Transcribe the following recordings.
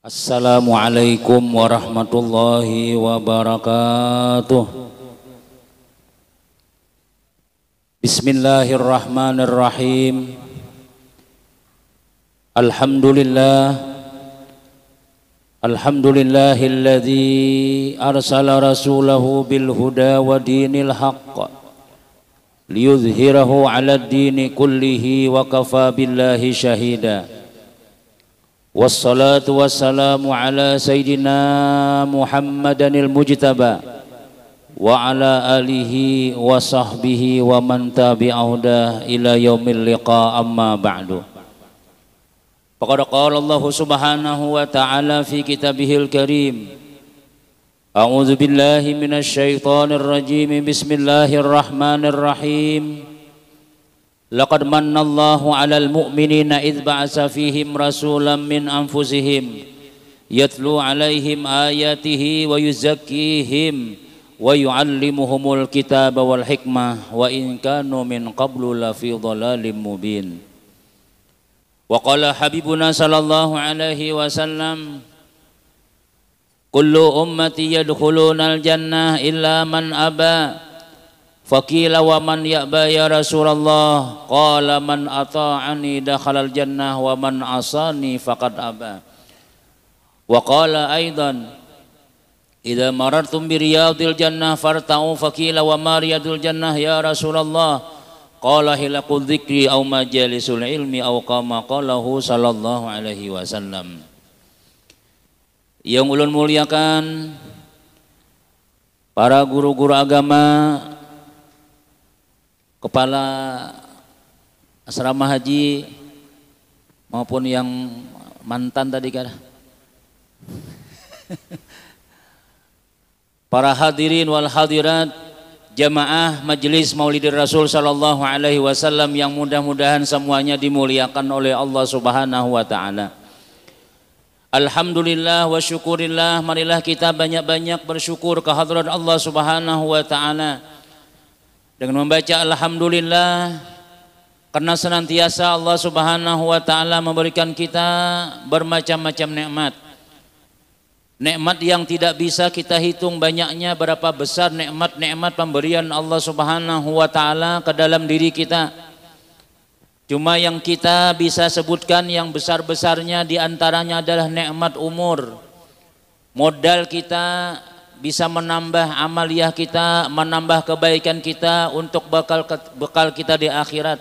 Assalamualaikum warahmatullahi wabarakatuh. Bismillahirrahmanirrahim. Alhamdulillahilladzi arsala rasulahu bil huda wa dinil haqq liyudhhirahu 'alad dini kullihi wa kafa billahi syahida. Wassalatu wassalamu ala sayyidina Muhammadanil mujtaba wa ala alihi wa sahbihi wa man tabi'ahuda ila yaumil liqa, amma ba'du. Faqad qala Allah subhanahu wa ta'ala fi kitabihil karim, a'udzu billahi minasy syaithanir rajim, bismillahirrahmanirrahim. Laqad mannallahu 'alal mu'minina idz ba'atsa fihim rasulan min anfusihim yatlu 'alaihim ayatihi wa yuzakkihim wa yu'allimuhumul kitaba wal hikmah wa in kanu min qablu lafi dhalalim mubin. Wa qala habibuna sallallahu alaihi wasallam, kullu ummati yadkhulunal jannah illa man aba. Faqila wa man ya'ba ya Rasulullah? Qala man ata'ani dakhalal jannah wa man asani faqad aba. Wa qala aidan, idza marartum bi riyadil jannah farta'u. Faqila wa ma riyadul jannah ya Rasulullah? Qala hilaqul dzikri aw majalisul ilmi aw kama qalahu sallallahu alaihi wasallam. Yang ulun muliakan para guru-guru agama, kepala asrama haji maupun yang mantan tadi kan, para hadirin wal hadirat jamaah majelis Maulidir Rasul sallallahu alaihi wasallam yang mudah-mudahan semuanya dimuliakan oleh Allah Subhanahu wa taala. Alhamdulillah wa syukurillah, marilah kita banyak-banyak bersyukur kehadrat Allah Subhanahu wa taala dengan membaca alhamdulillah, karena senantiasa Allah Subhanahu wa taala memberikan kita bermacam-macam nikmat. Nikmat yang tidak bisa kita hitung banyaknya, berapa besar nikmat-nikmat pemberian Allah Subhanahu wa taala ke dalam diri kita. Cuma yang kita bisa sebutkan yang besar-besarnya di antaranya adalah nikmat umur. Modal kita bisa menambah amaliyah kita, menambah kebaikan kita untuk bekal kita di akhirat.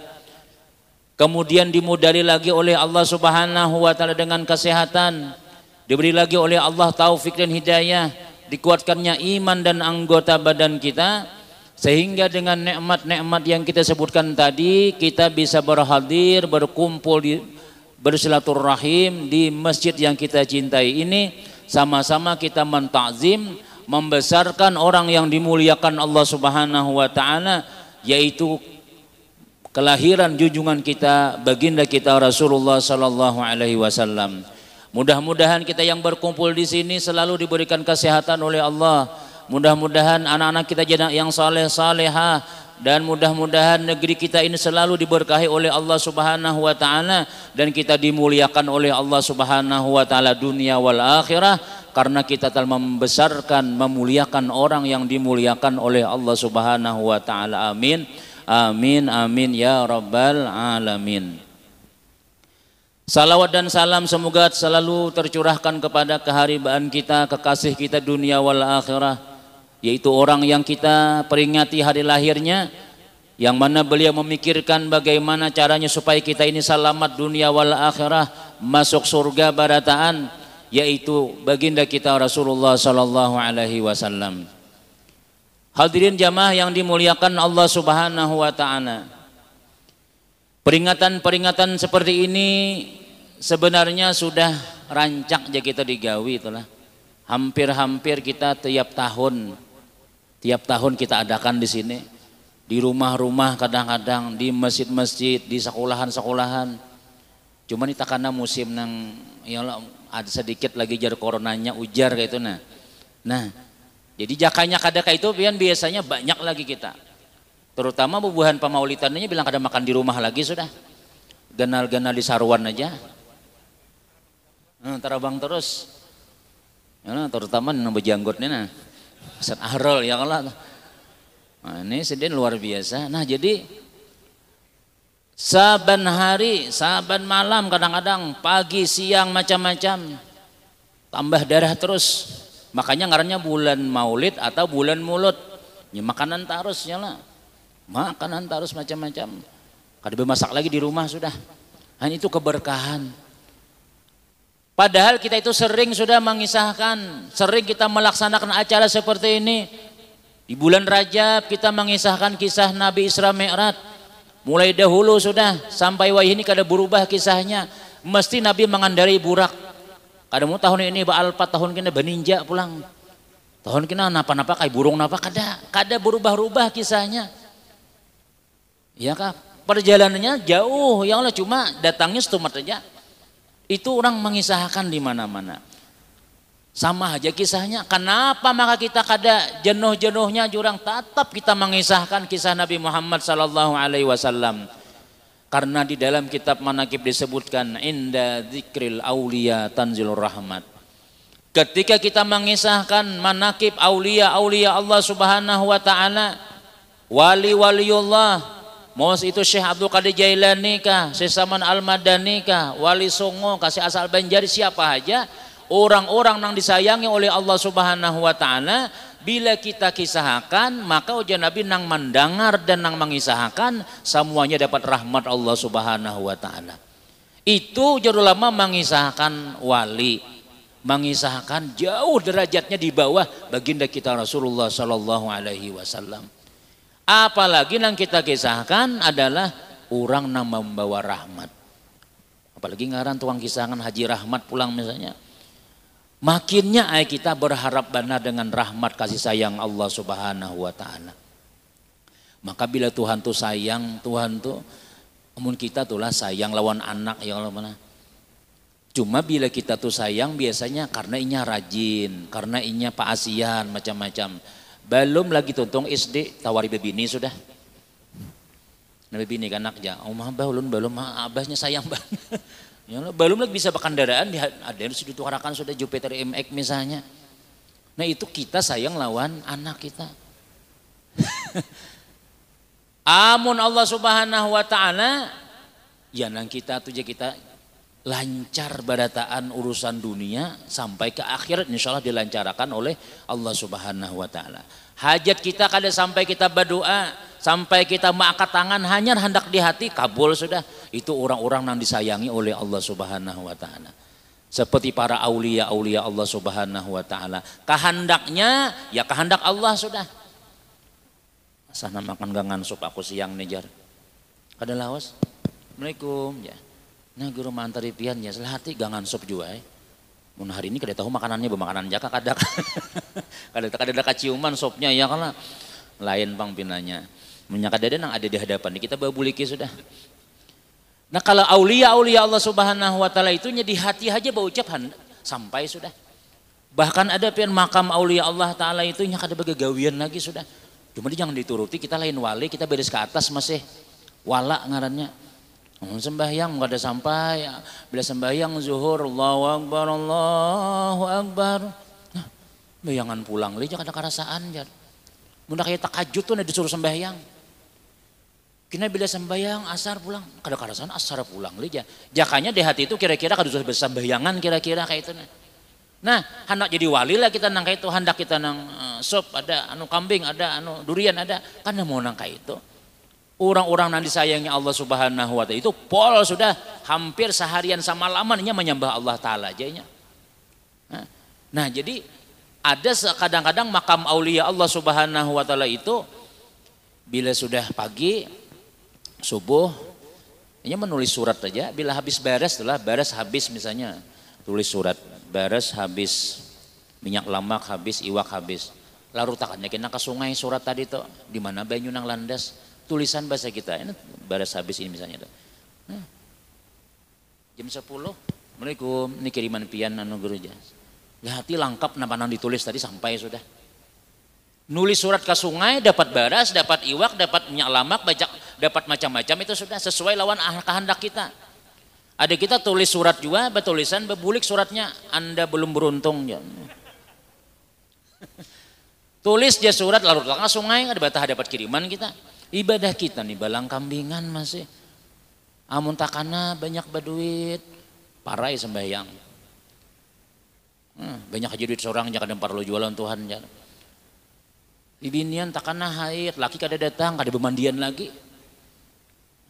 Kemudian dimudari lagi oleh Allah Subhanahu wa taala dengan kesehatan, diberi lagi oleh Allah taufik dan hidayah, dikuatkannya iman dan anggota badan kita, sehingga dengan nikmat-nikmat yang kita sebutkan tadi kita bisa berhadir, berkumpul, bersilaturahim di masjid yang kita cintai ini, sama-sama kita mentakzim, membesarkan orang yang dimuliakan Allah Subhanahu wa taala, yaitu kelahiran junjungan kita, baginda kita Rasulullah sallallahu alaihi wasallam. Mudah-mudahan kita yang berkumpul di sini selalu diberikan kesehatan oleh Allah. Mudah-mudahan anak-anak kita jadi yang saleh-salehah, dan mudah-mudahan negeri kita ini selalu diberkahi oleh Allah Subhanahu wa taala, dan kita dimuliakan oleh Allah Subhanahu wa taala dunia wal akhirah, karena kita telah membesarkan, memuliakan orang yang dimuliakan oleh Allah Subhanahu wa taala. Amin. Amin amin ya rabbal alamin. Salawat dan salam semoga selalu tercurahkan kepada keharibaan kita, kekasih kita dunia wal akhirah, yaitu orang yang kita peringati hari lahirnya, yang mana beliau memikirkan bagaimana caranya supaya kita ini selamat dunia wal akhirah, masuk surga barataan, yaitu baginda kita Rasulullah sallallahu alaihi wasallam. Hadirin jamaah yang dimuliakan Allah Subhanahu wa taala, peringatan-peringatan seperti ini sebenarnya sudah rancak aja kita digawi itulah. Hampir-hampir kita tiap tahun kita adakan di sini, di rumah-rumah, kadang-kadang di masjid-masjid, di sekolahan-sekolahan. Cuman ini karena musim nang ya ada sedikit lagi jar coronanya ujar kayak itu nah jadi jakanya kadang kayak itu biasanya banyak lagi kita, terutama bubuhan pemaulitannya bilang kada makan di rumah lagi sudah, ganal-ganal di saruan aja. Terabang terus. Ya, terutama nang bejanggotnya nah. Set ahrol ya kalau. Nah, ini sedih luar biasa. Nah, jadi saban hari, saban malam kadang-kadang pagi, siang macam-macam. Tambah darah terus. Makanya ngarannya bulan Maulid atau bulan mulut. Ya makanan tarus ya lah. Makanan tarus macam-macam. Kada bermasak lagi di rumah sudah. Hanya itu keberkahan. Padahal kita itu sering sudah mengisahkan, sering kita melaksanakan acara seperti ini. Di bulan Rajab kita mengisahkan kisah Nabi Isra Mi'raj. Mulai dahulu sudah sampai wahih ini kada berubah kisahnya. Mesti Nabi mengendarai burak. Kada mau tahun ini baalpat tahun kena beninja pulang. Tahun kena napa-napa kayak burung napa kada berubah-ubah kisahnya. Ya kak, perjalanannya jauh ya Allah cuma datangnya setumat aja. Itu orang mengisahkan di mana-mana. Sama aja kisahnya. Kenapa maka kita kada jenuh-jenuhnya jurang tetap kita mengisahkan kisah Nabi Muhammad sallallahu alaihi wasallam. Karena di dalam kitab Manaqib disebutkan inda dzikril auliya tanzilur rahmat. Ketika kita mengisahkan manaqib aulia-aulia Allah Subhanahu wa taala, wali-waliullah, mau itu Syekh Abdul Qadir Jailani kah, Syekh Saman Al-Madani kah, Wali Songo kasih asal Banjar siapa aja, orang-orang yang disayangi oleh Allah Subhanahu wa taala, bila kita kisahkan maka ujian Nabi nang mendengar dan nang mengisahkan semuanya dapat rahmat Allah Subhanahu wa taala. Itu jauh lama mengisahkan wali, mengisahkan jauh derajatnya di bawah baginda kita Rasulullah sallallahu alaihi wasallam. Apalagi yang kita kisahkan adalah orang yang membawa rahmat. Apalagi ngaran tuang kisahkan Haji Rahmat pulang misalnya. Makinnya kita berharap benar dengan rahmat kasih sayang Allah Subhanahu wa taala. Maka bila Tuhan tuh sayang, Tuhan tuh amun kita tuhlah sayang lawan anak ya Allah mana. Cuma bila kita tuh sayang biasanya karena inya rajin, karena inya paasian macam-macam. Belum lagi tuntung SD tawari bebini sudah. Nah bebini kan anaknya, mah belum abahnya sayang banget. Ya, belum lagi bisa berkendaraan ada yang sudah tukarakan sudah Jupiter MX misalnya. Nah itu kita sayang lawan anak kita. Amun Allah Subhanahu wa taala ya nang kita tuh kita lancar barataan urusan dunia sampai ke akhirat insyaallah dilancarkan oleh Allah Subhanahu wa taala. Hajat kita kada sampai kita berdoa, sampai kita mengangkat tangan hanya hendak di hati kabul sudah. Itu orang-orang yang disayangi oleh Allah Subhanahu wa taala. Seperti para aulia-aulia Allah Subhanahu wa taala. Kehendaknya ya kehendak Allah sudah. Sana makan gangan sup aku siang nih jar. Kada lawas. Assalamualaikum ya. Nah guru mantari pian ya selahati gangan sup juga mun hari ini kada tahu makanannya bermakanan jaka kada kada kaciuman sopnya ya kalau lain pang pinanya munnya kada ada nang ada di hadapan kita babuliki sudah. Nah kalau aulia-aulia Allah Subhanahu wa taala itu di hati aja berucap sampai sudah. Bahkan ada pian makam aulia Allah taala itu nya kada bagagawian lagi sudah. Cuma jangan dituruti kita lain wali kita beres ke atas masih wala ngarannya. Sembahyang nggak ada sampai bila sembahyang zuhur Allahu Akbar nah, bayangan pulang li jangan ada kerasaan jar mudah kayak takajud tuh disuruh sembahyang kena bila sembahyang asar pulang kada kerasaan asar pulang li jakanya di hati itu kira-kira kada usah bersembahyangan kira-kira kayak itu nah hendak jadi wali lah kita nang kayak itu hendak kita nang sop ada anu kambing ada anu durian ada kan mau nang kayak itu. Orang-orang yang disayangi Allah Subhanahu wa taala itu pol sudah hampir seharian sama lamanya menyembah Allah taala ajanya. Nah, jadi ada kadang-kadang makam aulia Allah Subhanahu wa taala itu bila sudah pagi subuh hanya menulis surat aja bila habis beres habis misalnya tulis surat beres habis minyak lemak habis iwak habis lalu takannya kena ke sungai surat tadi tuh di mana banyu nang landas tulisan bahasa kita ini beres habis ini misalnya jam 10 Assalamualaikum ini kiriman pian anu guru jas hati lengkap napa nang ditulis tadi sampai sudah nulis surat ke sungai dapat beras dapat iwak dapat minyak lemak baca dapat macam-macam itu sudah sesuai lawan kehendak kita Ada kita tulis surat juga, betulisan bebulik suratnya, Anda belum beruntung. Ya. Tulis dia surat lalu ke sungai, ada batah dapat kiriman kita. Ibadah kita nih balang kambingan masih. Amun takana banyak berduit, parai sembahyang. Banyak aja duit seorang jangan perlu jualan Tuhan. Ya. Ibinian takana haid, laki kada datang, kada bemandian lagi.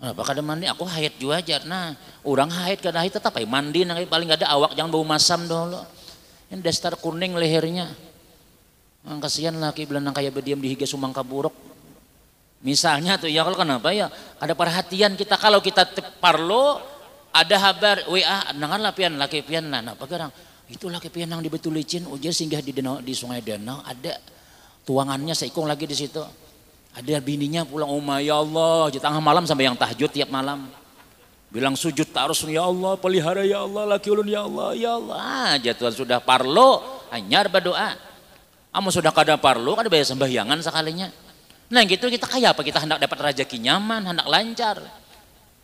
Apa kada mandi? Aku haid juga aja. Nah, orang haid kada haid tetap ay mandi nang paling ada awak jangan bau masam dulu. Yang dasar kuning lehernya. Kasihan laki bilang nang kayak berdiam di higa sumangka buruk. Misalnya tuh ya kalau kenapa ya? Ada perhatian kita kalau kita parlo ada kabar WA nangan lapian laki pian nah apa garang itu laki pian nang dibetulicin ujar singgah di danau di sungai danau ada tuangannya seikung lagi di situ. Ada bininya pulang, oh ya Allah, di tengah malam sampai yang tahajud tiap malam. Bilang sujud terus, ya Allah, pelihara ya Allah, laki ulun ya Allah, ya Allah. Jatuh sudah parlo, hanyar berdoa. Amu sudah kada parlo, kada bayar sembahyangan sekalinya. Nah gitu kita kayak apa? Kita hendak dapat rezeki nyaman, hendak lancar.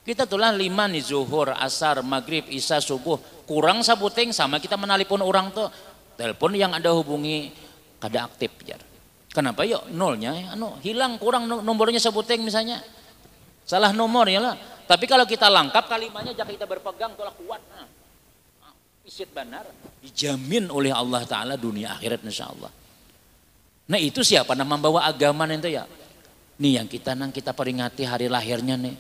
Kita tulah 5 nih zuhur, asar, maghrib, isya, subuh. Kurang sabuting sama kita menelpon orang tuh. Telepon yang Anda hubungi kada aktif jar. Kenapa yuk nolnya hilang kurang nomornya sebuting misalnya salah nomor ya lah tapi kalau kita lengkap kalimatnya jika kita berpegang tolak kuat isit benar dijamin oleh Allah Ta'ala dunia akhirat insya Allah. Nah itu siapa nama membawa agama itu ya nih yang kita peringati hari lahirnya nih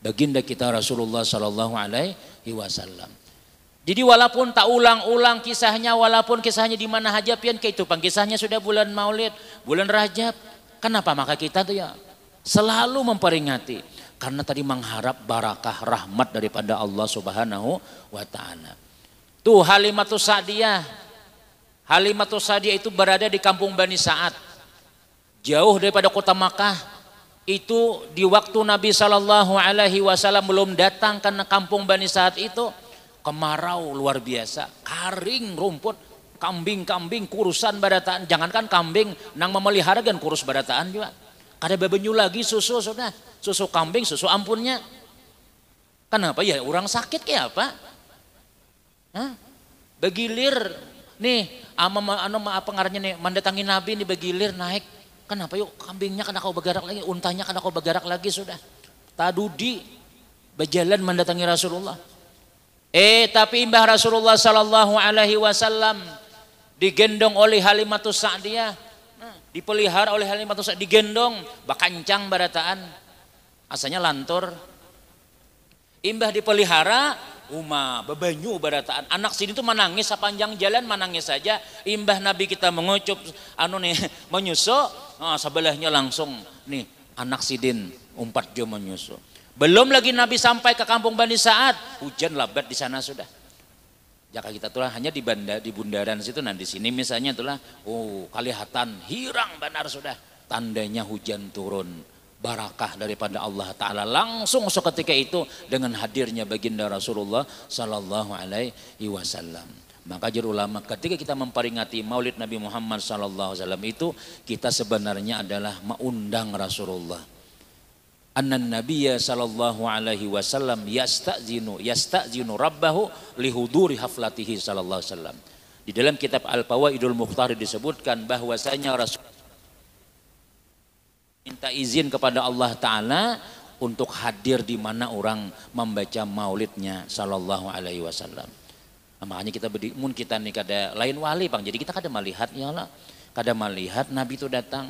baginda kita Rasulullah Sallallahu Alaihi Wasallam. Jadi walaupun tak ulang-ulang kisahnya, walaupun kisahnya di mana aja pian kehidupan kisahnya sudah bulan Maulid, bulan Rajab. Kenapa maka kita tuh ya selalu memperingati karena tadi mengharap barakah rahmat daripada Allah Subhanahu wa taala. Tuh Halimatus Sa'diyah. Halimatus Sa'diyah itu berada di kampung Bani Sa'ad. Jauh daripada kota Makkah. Itu di waktu Nabi Sallallahu Alaihi Wasallam belum datang ke kampung Bani Sa'ad itu. Kemarau luar biasa, karing rumput, kambing-kambing kurusan barataan, jangankan kambing nang memeliharakan kurus barataan juga. Kada bebenyu lagi susu sudah, susu kambing, susu ampunnya. Kenapa ya orang sakit kayak apa? Hah? Begilir nih, apa ngarannya nih mendatangi Nabi nih begilir naik. Kenapa yuk kambingnya kada kau bergerak lagi, untanya kada kau bergerak lagi sudah. Tadudi berjalan mendatangi Rasulullah. Tapi imbah Rasulullah Sallallahu Alaihi Wasallam digendong oleh Halimatus Sa'diyah, dipelihara oleh Halimatus Sa'diyah, digendong, bakancang barataan, asalnya lantur. Imbah dipelihara, bebanyu barataan. Anak sini tuh menangis sepanjang jalan menangis saja. Imbah Nabi kita mengucup, menyusu, sebelahnya langsung nih anak sidin 4 jam menyusu. Belum lagi Nabi sampai ke kampung Bani Sa'ad, hujan lebat di sana sudah. Jika kita tulah hanya di bundaran situ, nah di sini misalnya tulah, kelihatan hirang benar sudah. Tandanya hujan turun, barakah daripada Allah Ta'ala langsung seketika itu dengan hadirnya baginda Rasulullah Sallallahu Alaihi Wasallam. Maka juru ulama ketika kita memperingati Maulid Nabi Muhammad Sallallahu Alaihi Wasallam itu kita sebenarnya adalah mengundang Rasulullah. Annan Nabiyya sallallahu alaihi wasallam yasta'zinu rabbahu lihuduri haflatihi sallallahu alaihi wasallam. Di dalam kitab Al-Fawaidul Mukhtar disebutkan bahwasanya Rasul minta izin kepada Allah Ta'ala untuk hadir di mana orang membaca maulidnya sallallahu alaihi wasallam. Makanya kita kita nih kada lain wali Bang. Jadi kita kada melihat ya Allah, kada melihat Nabi itu datang.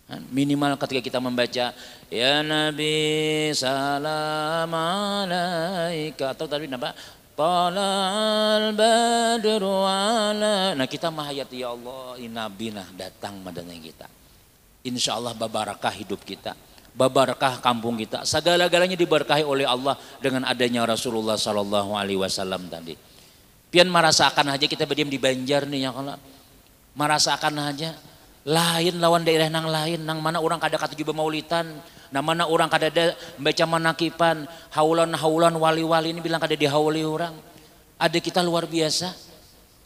Minimal ketika kita membaca ya Nabi salam alaika atau tadi apa talal badru ala, nah kita menghayati ya Allah ini Nabi nah datang madanya kita, insya Allah babarakah hidup kita, babarakah kampung kita, segala-galanya diberkahi oleh Allah dengan adanya Rasulullah Sallallahu Alaihi Wasallam tadi. Pian merasakan aja kita berdiam di Banjar nih ya kalau merasakan aja lain lawan daerah nang lain, nang mana orang kada katuju bemaulitan, nang mana orang kada ada baca manakipan, haulan wali-wali ini bilang kada dihauli orang. Ada kita luar biasa.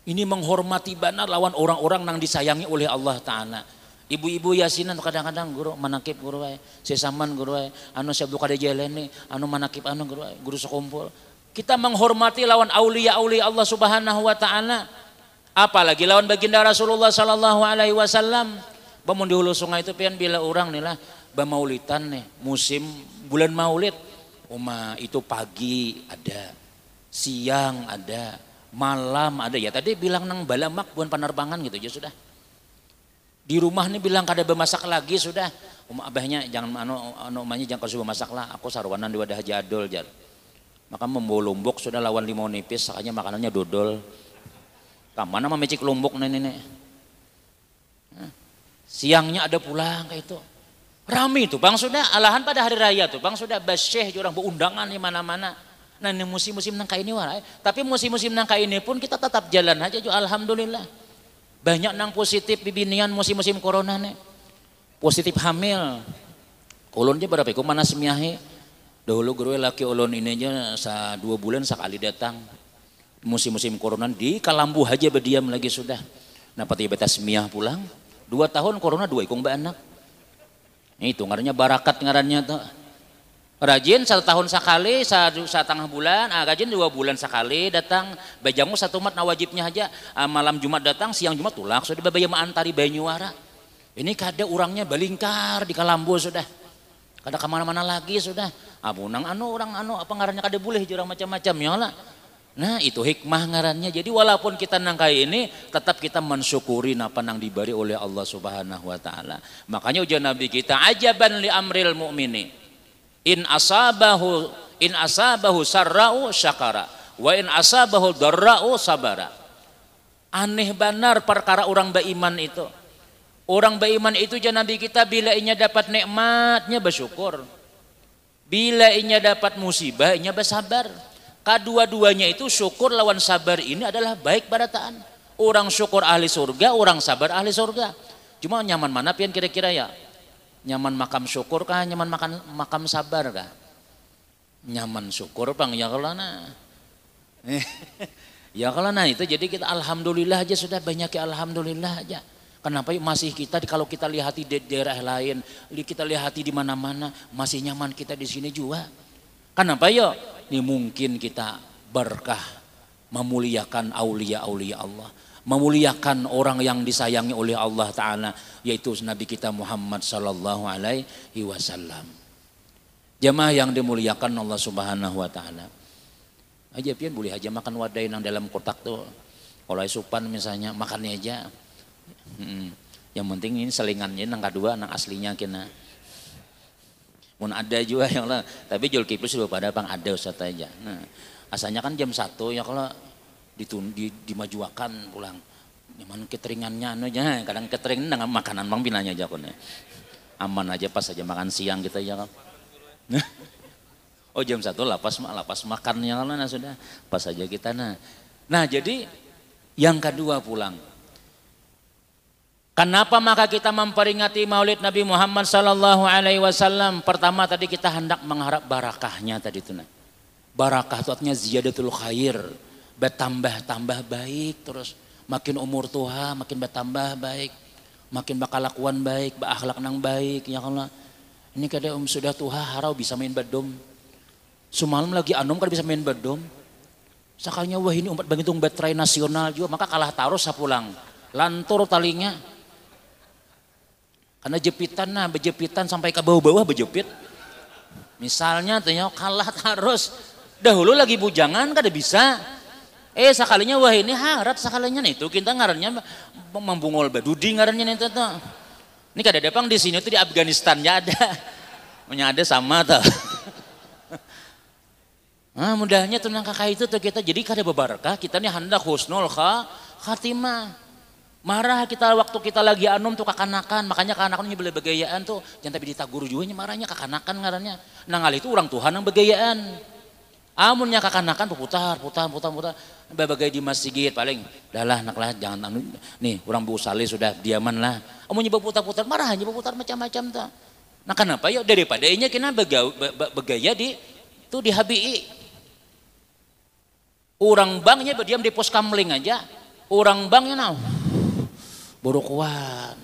Ini menghormati benar lawan orang-orang nang disayangi oleh Allah Ta'ala. Ibu-ibu yasinan kadang-kadang guru manakip guru ay, sesaman guru ay, saya belum kada jalan nih, manakip guru sekompol. Kita menghormati lawan aulia-aulia Allah Subhanahu wa taala. Apalagi lawan baginda Rasulullah sallallahu alaihi wasallam. Bamun di hulu sungai itu pian bila orang nih lah bamaulitan nih musim bulan Maulid. Uma itu pagi ada, siang ada, malam ada ya. Tadi bilang nang balamak bukan penerbangan gitu aja sudah. Di rumah nih bilang kada bemasak lagi sudah. Abahnya jangan umahnya jangan kau masak lah. Aku sarwanan di wadah jadol jar. Maka membawa lombok sudah lawan limau nipis, sakanya makanannya dodol. Kamana memecik lombok nenek. Siangnya ada pulang kayak itu. Rame itu bang sudah alahan pada hari raya tuh bang sudah basyih orang berundangan di mana-mana. Nah ini musim-musim nangka ini warai. Tapi musim-musim nangka ini pun kita tetap jalan aja juga alhamdulillah. Banyak nang positif bibinian musim-musim corona nih. Positif hamil. Ulunnya berapa? Kau mana semiahe? Dahulu guru laki ulun ini aja 2 bulan sekali datang. Musim-musim corona di Kalambu aja berdiam lagi sudah. Nah pati betas semiah pulang. 2 tahun corona 2 ikung anak. Itu ngarannya barakat ngarannya tuh. Rajin 1 tahun sekali, 1,5 bulan, rajin 2 bulan sekali datang. Bajamu 1 mat na wajibnya aja. Malam Jumat datang, siang Jumat tulak. Sudah babaya maantari Banyuara. Ini kada orangnya balingkar di Kalambu sudah. Kada kemana-mana lagi sudah. Abunang orang apa ngarannya kada boleh jurang macam-macam ya lah. Nah itu hikmah ngarannya. Jadi walaupun kita nangkai ini tetap kita mensyukuri apa nang diberi oleh Allah Subhanahu wa taala. Makanya ujian Nabi kita ajaban li amril mu'mini. In asabahu sarra'u syakara wa in asabahu darra'u sabara. Aneh benar perkara orang beriman itu. Orang beriman itu jangan Nabi kita bila inya dapat nikmatnya bersyukur. Bila inya dapat musibah inya bersabar. Kedua-duanya itu syukur lawan sabar ini adalah baik barataan. Orang syukur ahli surga, orang sabar ahli surga. Cuma nyaman mana pian kira-kira ya? Nyaman makam syukur kah, nyaman makam sabar kah? Nyaman syukur bang ya kalau nah. Ya kalau nah itu jadi kita alhamdulillah aja sudah banyak ya alhamdulillah aja. Kenapa masih kita kalau kita lihat di daerah lain, kita lihat di mana-mana masih nyaman kita di sini juga. Kenapa yo? Ini mungkin kita berkah memuliakan aulia-aulia Allah, memuliakan orang yang disayangi oleh Allah Taala, yaitu Nabi kita Muhammad Sallallahu Alaihi Wasallam. Jamaah yang dimuliakan Allah Subhanahu Wa Taala. Aja pian boleh aja makan wadai yang dalam kotak tuh. Kalau supan misalnya makannya aja. Yang penting ini selingannya nang kedua nang aslinya kena. Mun ada juga yang lah, tapi Julkifli sudah pada bang ada Ustaz aja. Nah, asalnya kan jam 1 ya kalau dimajuakan pulang. Nyaman cateringannya anu aja, kadang catering dengan makanan bang binanya aja kon. Aman aja pas aja makan siang kita aja kan. Oh jam 1 lapas makannya kan nah sudah pas aja kita nah. Nah jadi yang kedua pulang. Kenapa maka kita memperingati Maulid Nabi Muhammad Sallallahu Alaihi Wasallam? Pertama tadi kita hendak mengharap barakahnya tadi itu. Barakah itu artinya ziyadatul khair, bertambah baik terus. Makin umur tua makin bertambah baik, makin bakal lakuan baik, berakhlak nang baik. Ya Allah, ini kada sudah tua harau bisa main badom. Semalam lagi anom kada bisa main badom. Sakalnya wah ini umat bangitung baterai nasional juga maka kalah taruh sapulang, lantur talinya. Karena bejepitan sampai ke bawah-bawah bejepit. Misalnya tanya kalah terus. Dahulu lagi bujangan kada bisa. Sekalinya wah ini harat sekalinya nih itu kita ngarannya membungol badudi ngarannya itu tuh. Ini kada dapang di sini tuh di Afghanistan ya ada. Punya ada sama tuh. Nah, mudahnya tenang kakak itu tuh kita jadi kada bebarakah kita nih hendak husnul khatimah. Marah kita waktu kita lagi anum tuh kakanakan, makanya kakanakan boleh begayaan tuh, jangan tapi ditagur juga marahnya kakanakan ngarannya. Nah ngal itu orang Tuhan yang begayaan. Amunnya kakanakan putar, bebagai di masjid paling, dahlah naklah jangan anu, nih orang Bu Saleh sudah diaman lah. Amunnya berputar-putar marahnya berputar macam-macam tuh. Nah kenapa ya daripada inya kena begaya di tuh di HBI. Orang banknya berdiam di pos kamling aja, orang banknya nah. Borokuan.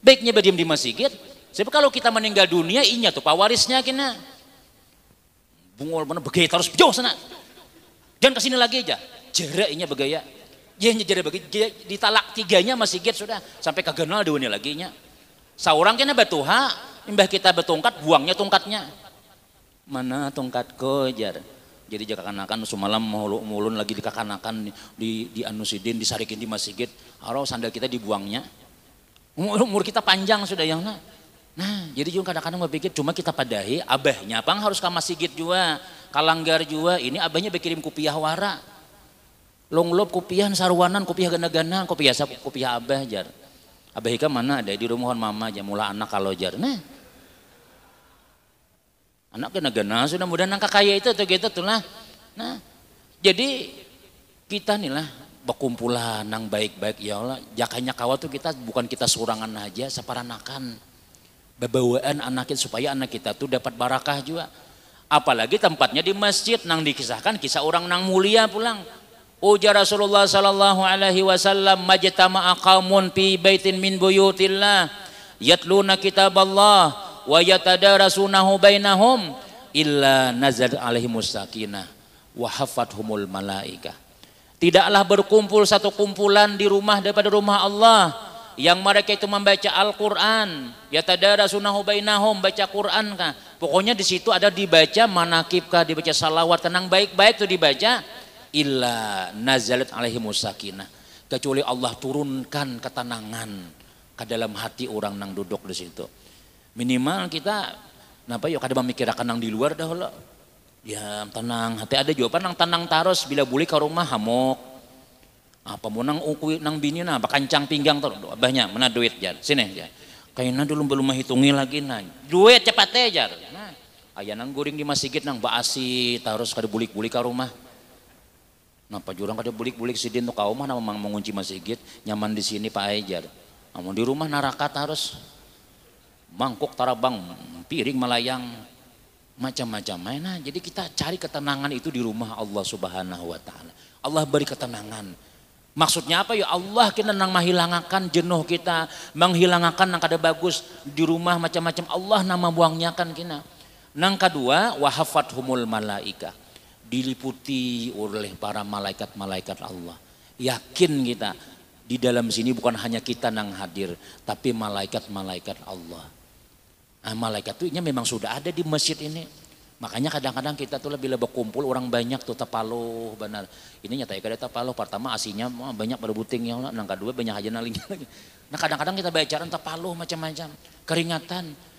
Baiknya berdiam di masjid. Sebab kalau kita meninggal dunia inya tuh pawarisnya kena. Bungol mana begitu harus jauh sana. Jangan kesini lagi aja. Jaraknya begaya. Ya jadi bagi ditalak tiganya masih get sudah sampai kagenal dua lagi nya. Saurang kena batuha, imbah kita betungkat buangnya tungkatnya. Mana tungkatku jar. Jadi jaka kanakan semalam mulun lagi di kakanakan di anusidin disarikin di masjid. Arau sandal kita dibuangnya. Umur kita panjang sudah yang nah jadi juga kadang-kadang berpikir cuma kita padahi abahnya pang harus ke masjid juga kalanggar juga ini abahnya berkirim kopiah wara. Longlop kopiah sarwanan kopiah gana-gana kopiah abah jar. Abah ika mana ada di rumahan mama aja mula anak kalau jar. Nah. Anak gana-gana sudah mudah nangka kaya itu tuh gitu tuh lah. Nah. Jadi kita nih lah berkumpulan nang baik-baik ya Allah. Jakanya kawa tuh kita bukan kita surangan aja separanakan. Bebawaan anak kita supaya anak kita tuh dapat barakah juga. Apalagi tempatnya di masjid nang dikisahkan kisah orang nang mulia pulang. Ujar Rasulullah sallallahu alaihi wasallam majtama'a qaumun fi baitin min buyutillah yatluna kitaballah wa yatadarasunahu bainahum illa nazal alaihimus sakinah wa hafathumul malaikah. Tidaklah berkumpul satu kumpulan di rumah daripada rumah Allah yang mereka itu membaca Al-Qur'an, yatadarasunahu bainahum, baca Qur'an kah. Pokoknya di situ ada dibaca manakib kah, dibaca salawat tenang baik-baik itu dibaca. Illa nazalat alaihimus sakinah, kecuali Allah turunkan ketenangan ke dalam hati orang nang duduk di situ. Minimal kita napa yuk kada memikirkan nang di luar dah lo. Ya tenang, hati ada jawaban nang tenang taros bila buli ke rumah hamok. Apa mau nang ukui nang bini nah bakancang pinggang tuh banyak mana duit jar. Sini ya. Kayaknya dulu belum menghitungi lagi nah. Duit cepat jar. Nah, aya nang goreng di masjid nang baasi taros kada bulik-bulik ke rumah. Napa jurang kada bulik-bulik sidin tuh kaum mana memang mengunci masjid nyaman di sini Pak Ajar. Namun di rumah narakat harus mangkuk tarabang piring melayang macam-macam. Nah, jadi kita cari ketenangan itu di rumah Allah Subhanahu wa taala. Allah beri ketenangan. Maksudnya apa ya Allah kita nang menghilangkan jenuh kita, menghilangkan nang kada bagus di rumah macam-macam Allah nama buangnya kan kita. Nang kedua wahafathumul malaika. Diliputi oleh para malaikat-malaikat Allah. Yakin kita di dalam sini bukan hanya kita nang hadir, tapi malaikat-malaikat Allah. Nah, malaikat itu memang sudah ada di masjid ini. Makanya kadang-kadang kita tuh lebih berkumpul orang banyak tuh tapaluh benar. Ini nyata ya kada tapaluh. Pertama asinya banyak berebuting ya, nang kedua banyak aja nalingnya lagi. Nah kadang-kadang kita bicara tapaluh macam-macam, keringatan.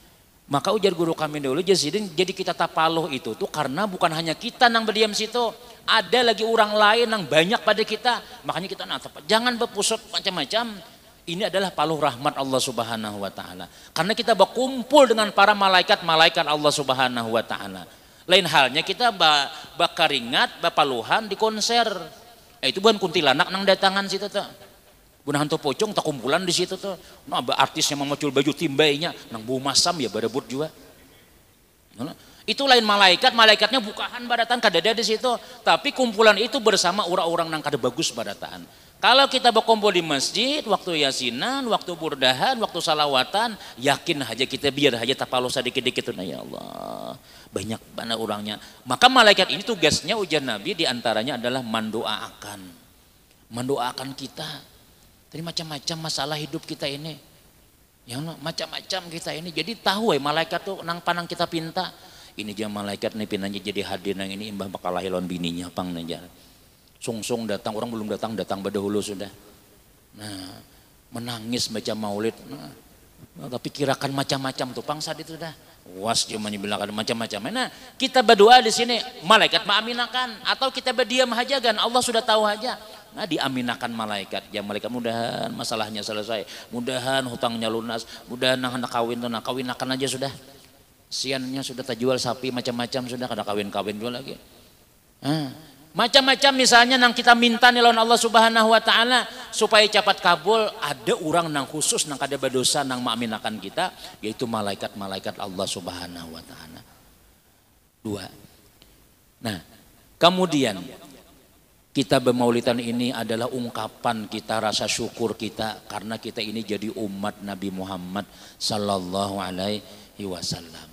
Maka ujar guru kami dulu jadi kita tapaluh itu tuh karena bukan hanya kita nang berdiam situ, ada lagi orang lain yang banyak pada kita. Makanya kita jangan berpusat macam-macam. Ini adalah paluh rahmat Allah Subhanahu wa taala. Karena kita berkumpul dengan para malaikat-malaikat Allah Subhanahu wa taala. Lain halnya kita bakaringat, bapaluhan di konser. Itu bukan kuntilanak nang datangan situ tuh. Buna hantu pocong tak kumpulan di situ tuh. Nah, artis yang memacul baju timbainya nang bau masam ya berebut juga. Nah, itu lain malaikat, malaikatnya bukahan badatan kadada di situ. Tapi kumpulan itu bersama orang-orang nang kada bagus badataan. Kalau kita berkumpul di masjid, waktu yasinan, waktu burdahan, waktu salawatan, yakin aja kita biar aja tapaluh sedikit-dikit. Nah ya Allah, banyak banget orangnya. Maka malaikat ini tugasnya ujar Nabi diantaranya adalah mendoakan kita. Jadi macam-macam masalah hidup kita ini. Ya macam-macam kita ini. Jadi tahu malaikat tuh nang panang kita pinta. Ini dia malaikat nih pinanya jadi hadir nang ini imbah bakal lahilon bininya pang najar. Sungsung datang orang belum datang berdahulu sudah. Nah, menangis baca maulid. Nah, tapi kirakan macam-macam tuh pang saat itu dah. Was dia menyebelahkan macam-macam. Nah, kita berdoa di sini malaikat mengaminakan atau kita berdiam aja kan Allah sudah tahu aja. Nah diaminakan malaikat, ya malaikat mudahan masalahnya selesai, mudahan hutangnya lunas, mudahan anak kawin tuh kawinakan aja sudah, siannya sudah terjual sapi macam-macam sudah kada kawin juga lagi. Nah, macam-macam misalnya nang kita minta nih lawan Allah Subhanahu wa taala supaya cepat kabul, ada orang nang khusus nang kada berdosa nang mengaminakan kita yaitu malaikat-malaikat Allah Subhanahu wa taala. Dua. Nah, kemudian kita bermaulidan ini adalah ungkapan kita rasa syukur kita karena kita ini jadi umat Nabi Muhammad sallallahu alaihi wasallam.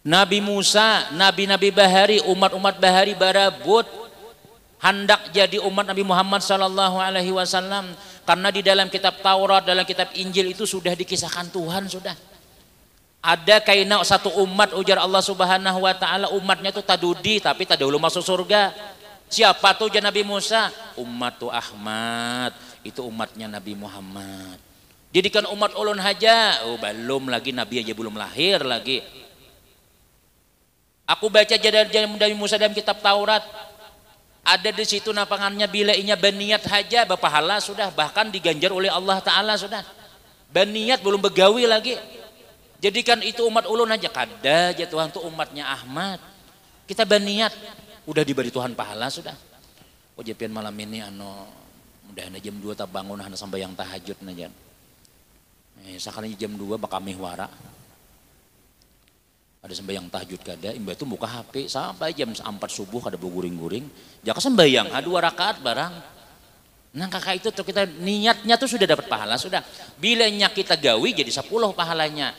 Nabi Musa, nabi-nabi bahari, umat-umat bahari barabut hendak jadi umat Nabi Muhammad sallallahu alaihi wasallam, karena di dalam kitab Taurat, dalam kitab Injil itu sudah dikisahkan Tuhan sudah. Ada kaina satu umat ujar Allah Subhanahu wa taala, umatnya itu tadudi tapi tak dahulu masuk surga. Siapa tuh ujar Nabi Musa? Ummatu Ahmad, itu umatnya Nabi Muhammad. Jadikan umat ulun haja, oh belum lagi Nabi aja belum lahir lagi. Aku baca jadwal Nabi Musa dalam kitab Taurat. Ada di situ napangannya bila inya berniat haja berpahala sudah, bahkan diganjar oleh Allah Ta'ala sudah. Berniat belum begawi lagi. Jadikan itu umat ulun aja, kada aja Tuhan tuh umatnya Ahmad. Kita berniat, udah diberi Tuhan pahala sudah. Oh jepian malam ini mudah jam 2 tak bangun hana sampai yang tahajud aja. Sekali jam 2 bakal mihwara. Ada sembahyang tahajud kada, imbah itu buka HP sampai jam 4 subuh kada berguring-guring. Jaka sembahyang 2 rakaat barang. Nah kakak itu tuh kita niatnya tuh sudah dapat pahala sudah. Bila kita gawi jadi 10 pahalanya.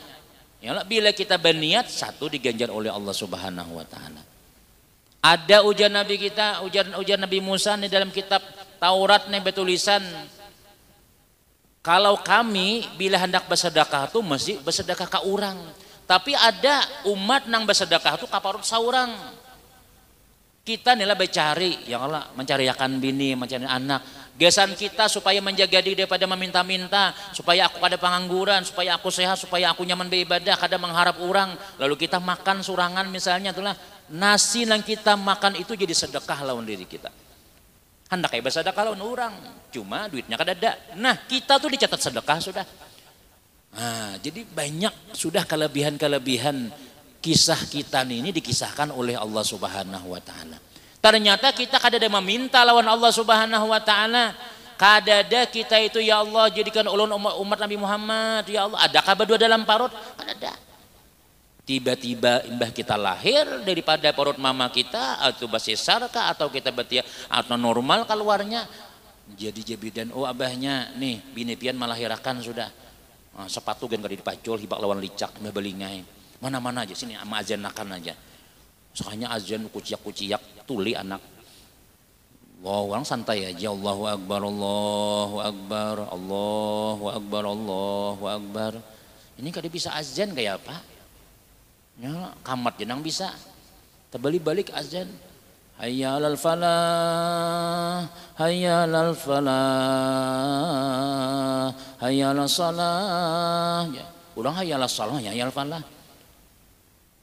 Ya, bila kita berniat 1 diganjar oleh Allah Subhanahu wa taala. Ada ujar Nabi kita, ujar Nabi Musa nih dalam kitab Taurat nih bertulisan, kalau kami bila hendak bersedekah tuh mesti bersedekah ke orang. Tapi ada umat nang bersedekah itu kaparut saurang. Kita inilah bercari, ya Allah, mencari akan bini, mencari anak. Gesan kita supaya menjaga diri daripada meminta-minta, supaya aku kada pengangguran, supaya aku sehat, supaya aku nyaman beribadah, kada mengharap orang. Lalu kita makan surangan misalnya, itulah nasi yang kita makan itu jadi sedekah lawan diri kita. Hendak kayak bersedekah lawan orang, cuma duitnya kada ada. Nah kita tuh dicatat sedekah sudah. Nah, jadi banyak sudah kelebihan-kelebihan kisah kita ini dikisahkan oleh Allah Subhanahu wa taala. Ternyata kita kadada meminta lawan Allah Subhanahu wa taala. Kadada kita itu ya Allah jadikan ulun umat Nabi Muhammad, ya Allah. Adakah berdua dalam parut? Kadada. Tiba-tiba imbah kita lahir daripada perut mama kita atau basesar kah atau kita betia atau normal keluarnya. Jadi jabidan oh abahnya nih bini pian melahirkan sudah. Nah, sepatu gen kali dipacul hibak lawan licak meh belingai mana-mana aja sini ama azan nakan aja soalnya azan kuciak-kuciak tuli anak. Wow, orang santai aja. Allahu akbar, Allahu akbar, Allahu akbar, Allahu akbar. Ini kada bisa azan kayak apa ya, kamat jenang bisa terbalik-balik azan. Hayya 'alal falah, hayya 'alal falah, hayya 'alas salah. Ya, ulang hayya 'alas salah, ya 'alal falah.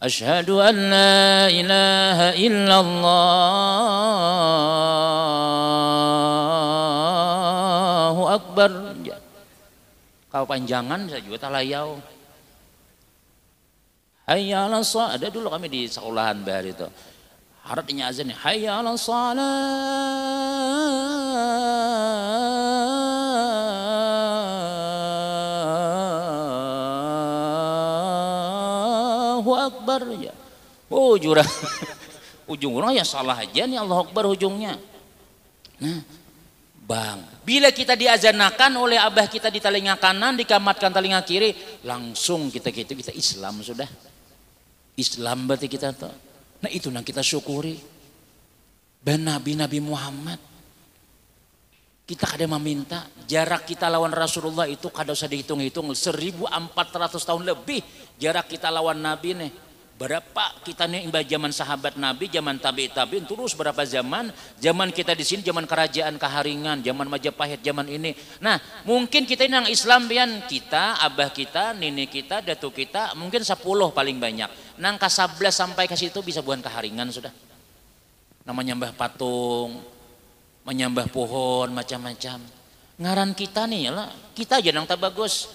Asyhadu an la ilaha illallah akbar. Ya. Kalau panjangan saya juga talayau. Hayya 'alas salah. Ada dulu kami di sekolahan bahar itu. Harapnya azan nih, hayya 'alas Allahu akbar ya. Oh jurang ujung orang ya salah aja nih Allahu akbar ujungnya. Nah, Bang, bila kita diazanakan oleh abah kita di telinga kanan, dikamatkan telinga kiri, langsung kita Islam sudah. Islam berarti kita tuh. Nah itu yang kita syukuri. Dan Nabi Muhammad. Kita kada meminta. Jarak kita lawan Rasulullah itu kada usah dihitung-hitung. 1400 tahun lebih jarak kita lawan Nabi nih. Berapa kita nih imbah zaman sahabat Nabi, zaman tabi'in terus berapa zaman. Zaman kita di sini zaman kerajaan Kaharingan, zaman Majapahit, zaman ini. Nah mungkin kita ini yang Islam pian kita, abah kita, nenek kita, datuk kita mungkin 10 paling banyak. Nang ke 11 sampai ke situ bisa bukan Kaharingan sudah. Namanya nyambah patung, menyambah pohon macam-macam. Ngaran kita nih lah, kita aja nang tak bagus.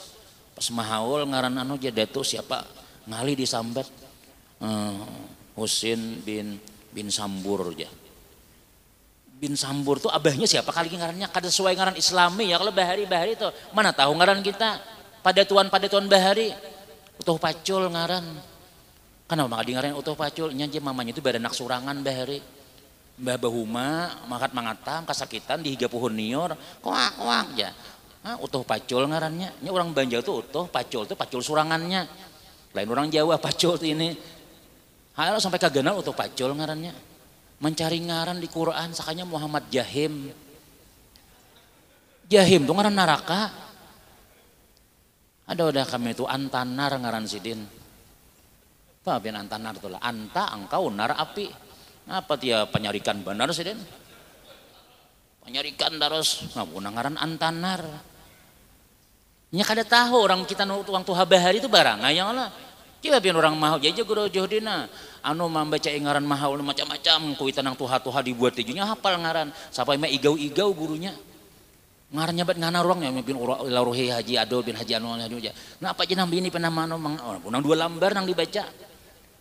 Pas mahaul ngaran aja datuk siapa ngali disambat. Husin bin Sambur ya. Bin Sambur tuh abahnya siapa kali ngarannya kada sesuai ngaran Islami ya. Kalau bahari itu mana tahu ngaran kita pada tuan bahari utuh pacul ngaran. Kenapa maka ngaran utuh pacul nyanyi mamanya itu beranak surangan bahari. Mbah bahuma makat mangatam kasakitan di higa pohon nior koak ya. Utuh pacul ngarannya. Nya orang Banjar tuh utuh pacul tuh pacul surangannya. Lain orang Jawa pacul tuh ini. Halo sampai kagenal utuh pacul ngarannya. mencari ngaran di Quran sakanya Muhammad Jahim. Jahim itu ngaran neraka. Ada udah kami itu antanar ngaran sidin. Apa biar antanar tuh lah, anta engkau nar api. Apa dia penyarikan benar sidin? Penyarikan terus ngapuna ngaran antanar. Nya kada tahu orang kita tuang tuha bahari itu barang yang lah. Coba biar orang mau jaja guru johdina. Anu membaca ngaran mahau macam-macam kuitan nang tuha-tuha dibuat tujunya hafal ngaran. Sampai mah igau-igau gurunya. Ngarannya bat ngana ruangnya bin Lauruhi Haji Adol bin Haji Anwar Haji. Nah apa jenang bini pernah mano unang 2 lembar nang dibaca.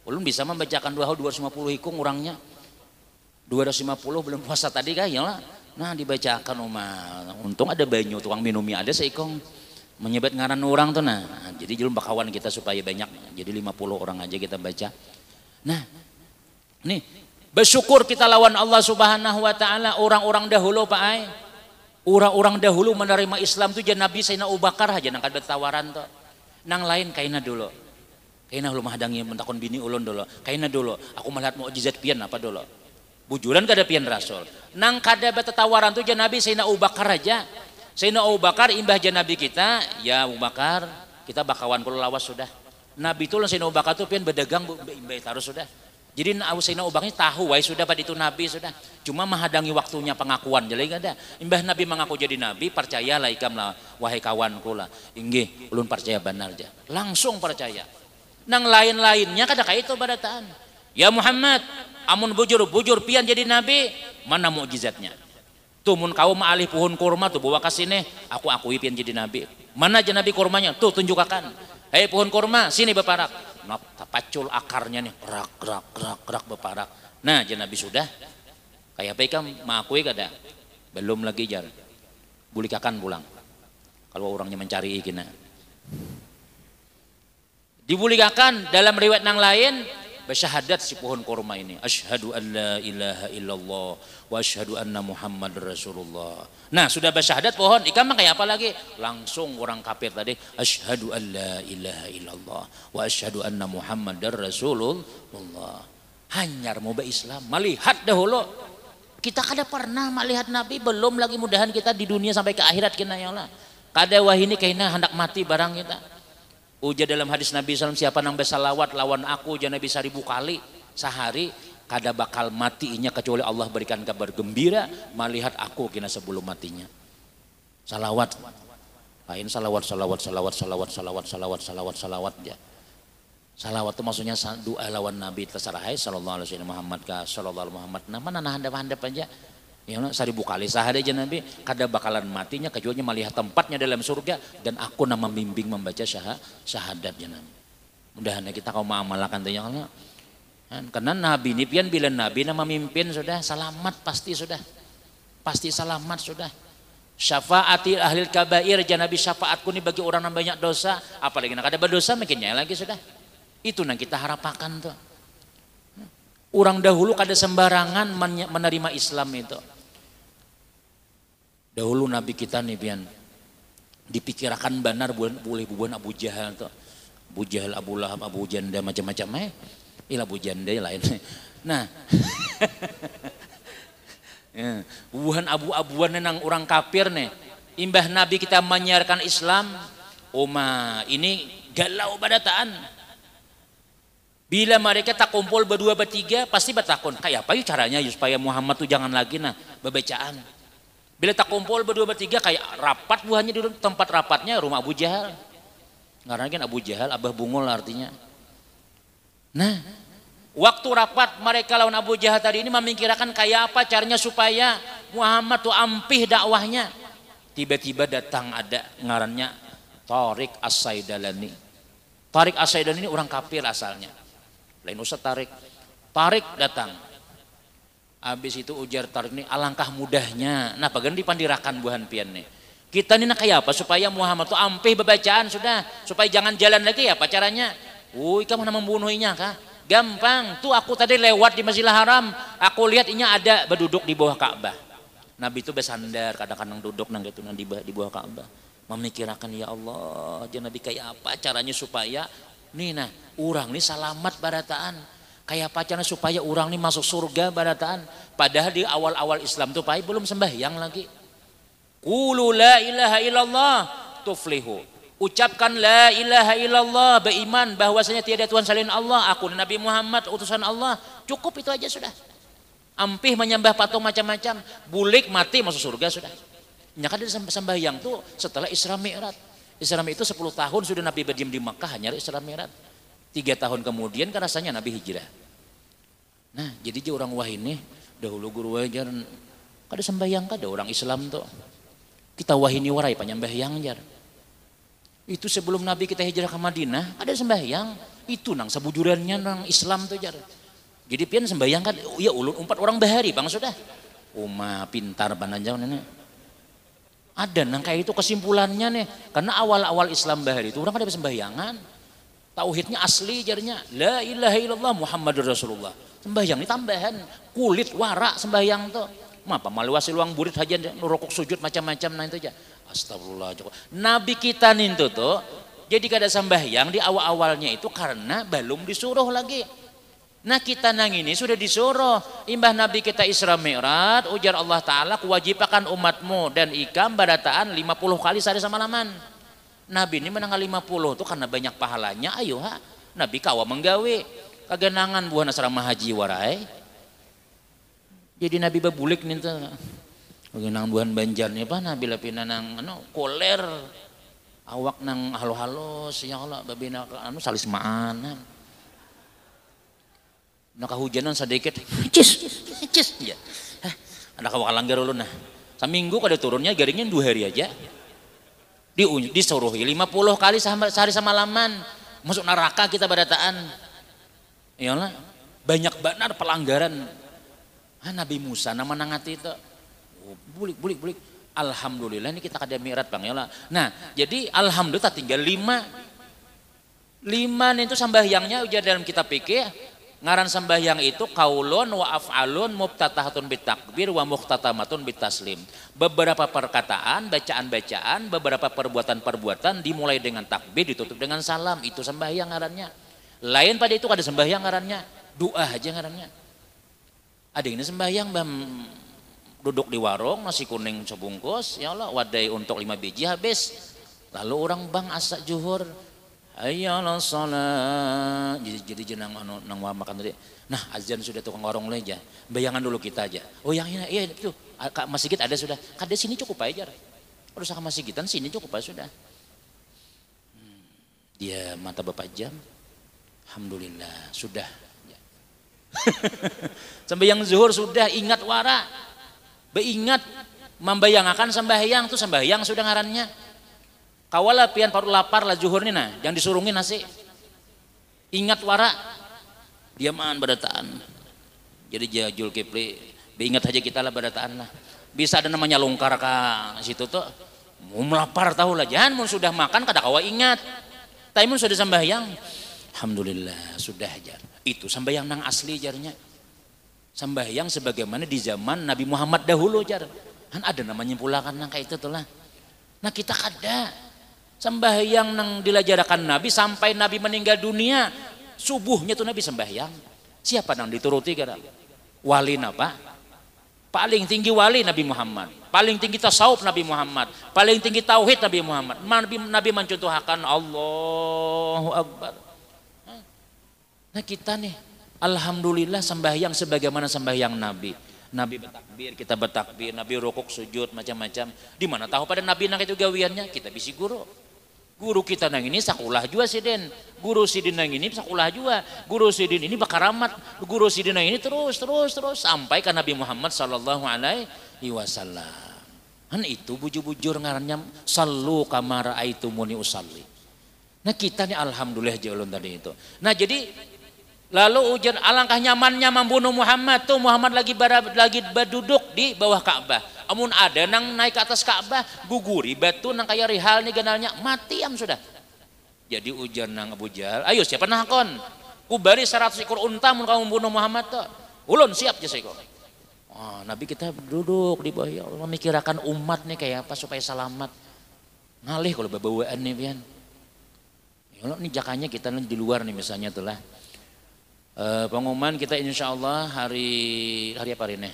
Ulun bisa membacakan 250 hikung orangnya. 250 belum puasa tadi kah ya lah. Nah dibacakan untung ada banyu tukang minumnya ada seikong menyebat ngaran orang tuh nah. Jadi jelum bakawan kita supaya banyak. Jadi 50 orang aja kita baca. Nah, nih bersyukur kita lawan Allah Subhanahu wa taala orang-orang dahulu Pak Ai. Orang-orang dahulu menerima Islam tuh jangan Nabi Sayyidina Abu Bakar aja nang kada tawaran tuh. Nang lain kaina dulu. Kaina ulun mahadangi mentakon bini ulun dulu. Kaina dulu. Aku melihat mukjizat pian apa dulu. Bujuran kada pian Rasul. Nang kada betatawaran tuh jangan Nabi Sayyidina Abu Bakar aja. Sayyidina Abu Bakar imbah jangan Nabi kita, ya Abu Bakar, kita bakawan kulo lawas sudah. Nabi itu Sayyidina Abu Bakar tuh pian berdagang imbah taruh sudah. Jadi Sayyidina Abu Bakar tahu wai sudah pada itu Nabi sudah. Cuma menghadangi waktunya pengakuan jadi ada. Imbah Nabi mengaku jadi Nabi, percayalah ikam lah wahai kawanku lah. Inggih, ulun percaya benar aja. Langsung percaya. Nang lain-lainnya kada kayak itu barataan. Ya Muhammad, amun bujur pian jadi Nabi, mana mukjizatnya? Tuh mun kau maalih pohon kurma tuh bawa kasine, aku akui pian jadi Nabi. Mana aja Nabi kurmanya? Tuh tunjukkan. Hei pohon kurma, sini beparak. Nah, pacul akarnya nih, gerak beparak. Nah, aja Nabi sudah. Kayak apa ikam mengakui kada? Belum lagi jar. Bulikakan pulang. Kalau orangnya mencari ikina. Dibulikakan dalam riwayat nang lain bersyahadat si pohon kurma ini, asyhadu an la ilaha illallah wa asyhadu anna muhammadar rasulullah. Nah sudah bersyahadat pohon ikam kayak apa lagi, langsung orang kafir tadi asyhadu an la ilaha illallah wa asyhadu anna muhammadar rasulullah. Hanyar mau Islam melihat dahulu kita kada pernah melihat Nabi, belum lagi mudahan kita di dunia sampai ke akhirat kena ya Allah kada wahini kaina hendak mati barang kita. Ujar dalam hadis Nabi SAW, siapa nang bersalawat lawan aku jangan Nabi 1000 kali sehari kada bakal matinya kecuali Allah berikan kabar gembira melihat aku kena sebelum matinya. Salawat lain salawat ya. Salawat itu maksudnya doa lawan Nabi terserahai sallallahu alaihi wasallam Muhammad ka sallallahu alaihi Muhammad nama nana handap-handap aja. Ya 1000 kali sehari aja Nabi kada bakalan matinya kecuali melihat tempatnya dalam surga dan aku nama membimbing membaca syahadatnya Nabi. Mudahan kita kau mengamalkan tanya Allah. Karena Nabi ini pian bila Nabi nama memimpin sudah selamat pasti sudah. Pasti selamat sudah. Syafaati ahlil kabair jangan Nabi syafaatku ini bagi orang yang banyak dosa, apalagi nak ada berdosa makinnya lagi sudah. Itu yang kita harapkan tuh. Orang dahulu kada sembarangan menerima Islam itu. Dahulu Nabi kita nih pian dipikirkan benar boleh bubuan Abu Jahal tuh. Abu Jahal, Abu Lahab, Abu Janda macam-macam ilah Abu Janda lain. Nah. Bubuhan abu-abuan nang orang kafir nih. Imbah Nabi kita menyiarkan Islam, ini galau badataan. Bila mereka tak kumpul berdua bertiga pasti bertakun kayak apa yuk caranya supaya Muhammad tuh jangan lagi bebacaan. Bila tak kumpul berdua bertiga kayak rapat buahnya di tempat rapatnya rumah Abu Jahal. Karena kan Abu Jahal abah bungul artinya. Nah, waktu rapat mereka lawan Abu Jahal tadi ini memikirkan kayak apa caranya supaya Muhammad tuh ampih dakwahnya. Tiba-tiba datang ada ngarannya Tariq As-Saidalani. Tariq As-Saidalani ini orang kafir asalnya. Lain usah Tariq datang. Habis itu ujar Tariq ini alangkah mudahnya. Nah bagian dipandirakan buhan pian nih. Kita ini kayak apa supaya Muhammad tuh ampih bebacaan sudah. Supaya jangan jalan lagi apa caranya. Kamu mana membunuhnya kah? Gampang. Tuh aku tadi lewat di Masjidil Haram. Aku lihat ini ada berduduk di bawah Ka'bah. Nabi itu bersandar kadang-kadang duduk nang gitu di bawah Ka'bah. Memikirkan ya Allah. Jangan Nabi kayak apa caranya supaya nih orang ini selamat barataan. Kayak pacarnya supaya orang nih masuk surga barataan. Padahal di awal-awal Islam tuh pai belum sembahyang lagi. Qulu la ilaha illallah tuflihu. Ucapkan la ilaha illallah, beriman bahwasanya tiada Tuhan selain Allah, aku Nabi Muhammad utusan Allah. Cukup itu aja sudah. Ampih menyembah patung macam-macam, bulik mati masuk surga sudah. Nyaka dia sembahyang tuh setelah Isra Mi'raj. Isra Mi'raj itu 10 tahun sudah Nabi berdiam di Makkah hanya Isra Mi'raj. 3 tahun kemudian kan rasanya Nabi hijrah. Nah, jadi dia orang wah ini dahulu guru wajar kada sembahyang kada orang Islam tuh. Kita wahini warai panyambahyang jar. Itu sebelum Nabi kita hijrah ke Madinah ada sembahyang. Itu nang sabujurannya nang Islam tuh jar. Jadi pian sembahyang kan ya ulun 4 orang bahari bang sudah. Uma pintar pananjang nenek. Ada nang kayak itu kesimpulannya nih. Karena awal-awal Islam bahari itu orang ada sembahyangan. Tauhidnya asli jarnya la ilaha illallah Muhammadur Rasulullah. Sembahyang ini tambahan kulit warak sembahyang tuh. Mapa maluasi luang burit aja nurukuk sujud macam-macam nah itu aja. Astagfirullah. Nabi kita nintu tuh jadi kada sembahyang di awal-awalnya itu karena belum disuruh lagi. Nah kita nang ini sudah disuruh. Imbah Nabi kita Isra Mi'raj ujar Allah Ta'ala kewajibakan umatmu dan ikam barataan 50 kali sehari semalaman. Nabi ini menanggal 50 tuh karena banyak pahalanya. Ayo ha. Nabi kawa menggawe kagenangan buah asrama haji warai. Jadi Nabi babulik nih tuh. Kagenangan buah banjarnya apa Nabi lapina nang koler. Awak nang halo-halo ya Allah babina salis maanan. Nah kehujanan sedikit, cis, ya. Ada kawak langgar ulun nah. Seminggu kada turunnya garingnya 2 hari aja. Disuruhi 50 kali sehari semalaman. Masuk neraka kita barataan. Iyalah banyak benar pelanggaran. Nabi Musa nama nangati itu. Bulik. Alhamdulillah ini kita kada mi'raj bang ya. Nah jadi alhamdulillah tinggal 5 itu sembahyangnya ujar dalam kitab fikih. Ngaran sembahyang itu kaulun wa af'alun mubtatahatun bitakbir wa muhtatamatun bitaslim. Beberapa perkataan, bacaan-bacaan, beberapa perbuatan-perbuatan dimulai dengan takbir ditutup dengan salam. Itu sembahyang ngarannya. Lain pada itu ada sembahyang ngarannya. Doa aja ngarannya. Ada ini sembahyang bam duduk di warung nasi kuning sebungkus ya Allah wadai untuk 5 biji habis. Lalu orang bang asak juhur. Ayolah salat jadi jenang nang makan tadi. Nah azan sudah tukang warung aja. Bayangan dulu kita aja. Oh yang ini iya itu masjid ada sudah. Kada sini cukup aja. Harus ke masjidan sini cukup aja sudah. Dia mata bapak jam. Alhamdulillah sudah. Sembahyang zuhur sudah ingat wara. Beingat membayangkan sembahyang tuh sembahyang sudah ngarannya. Kawala pian paru lapar lah zuhur nih nah, yang disurungin nasi. Ingat wara. Diaman badataan. Jadi jajul kipli, beingat aja kita lah badataan lah. Bisa ada namanya longkar ke situ tuh. Mau melapar tahu lah, jangan mun sudah makan kada kawa ingat. Tapi mun sudah sembahyang, alhamdulillah sudah aja. Itu sembahyang nang asli jarnya. Sembahyang sebagaimana di zaman Nabi Muhammad dahulu jar. Kan ada namanya pula kan nang kayak itu tuh lah. Nah kita kada. Sembahyang nang dilajarakan Nabi sampai Nabi meninggal dunia. Subuhnya tuh Nabi sembahyang. Siapa nang dituruti kada? Wali apa? Paling tinggi wali Nabi Muhammad. Paling tinggi tasawuf Nabi Muhammad. Paling tinggi tauhid Nabi Muhammad. Nabi mencontohkan Allahu Akbar. Nah kita nih alhamdulillah sembahyang sebagaimana sembahyang Nabi. Nabi bertakbir, kita bertakbir, Nabi rukuk, sujud, macam-macam. Di mana tahu pada Nabi nang itu gawiannya? Kita bisi guru. Guru kita nang ini sakulah juga sidin. Guru sidin nang ini sakulah juga. Guru sidin ini bakaramat. Guru sidin nang ini terus sampai ke Nabi Muhammad sallallahu alaihi wasallam. Kan itu bujur-bujur ngarannya sallu kama raaitumuni usalli. Nah kita nih alhamdulillah jaulun tadi itu. Nah jadi lalu ujar alangkah nyamannya membunuh Muhammad tuh Muhammad lagi berduduk di bawah Ka'bah. Amun ada nang naik ke atas Ka'bah guguri batu nang kayak rihal nih ganalnya mati am sudah. Jadi ujar nang Abu Jahal, ayo siapa nakon? Kubari 100 ekor unta mun kamu membunuh Muhammad tuh. Ulun siap je seko. Oh, Nabi kita duduk di bawah ya Allah memikirkan umat nih kayak apa supaya selamat. Ngalih kalau babawaan nih pian. Ya Allah nih jakanya kita di luar nih misalnya tuh lah. Pengumuman kita insya Allah hari apa hari ini?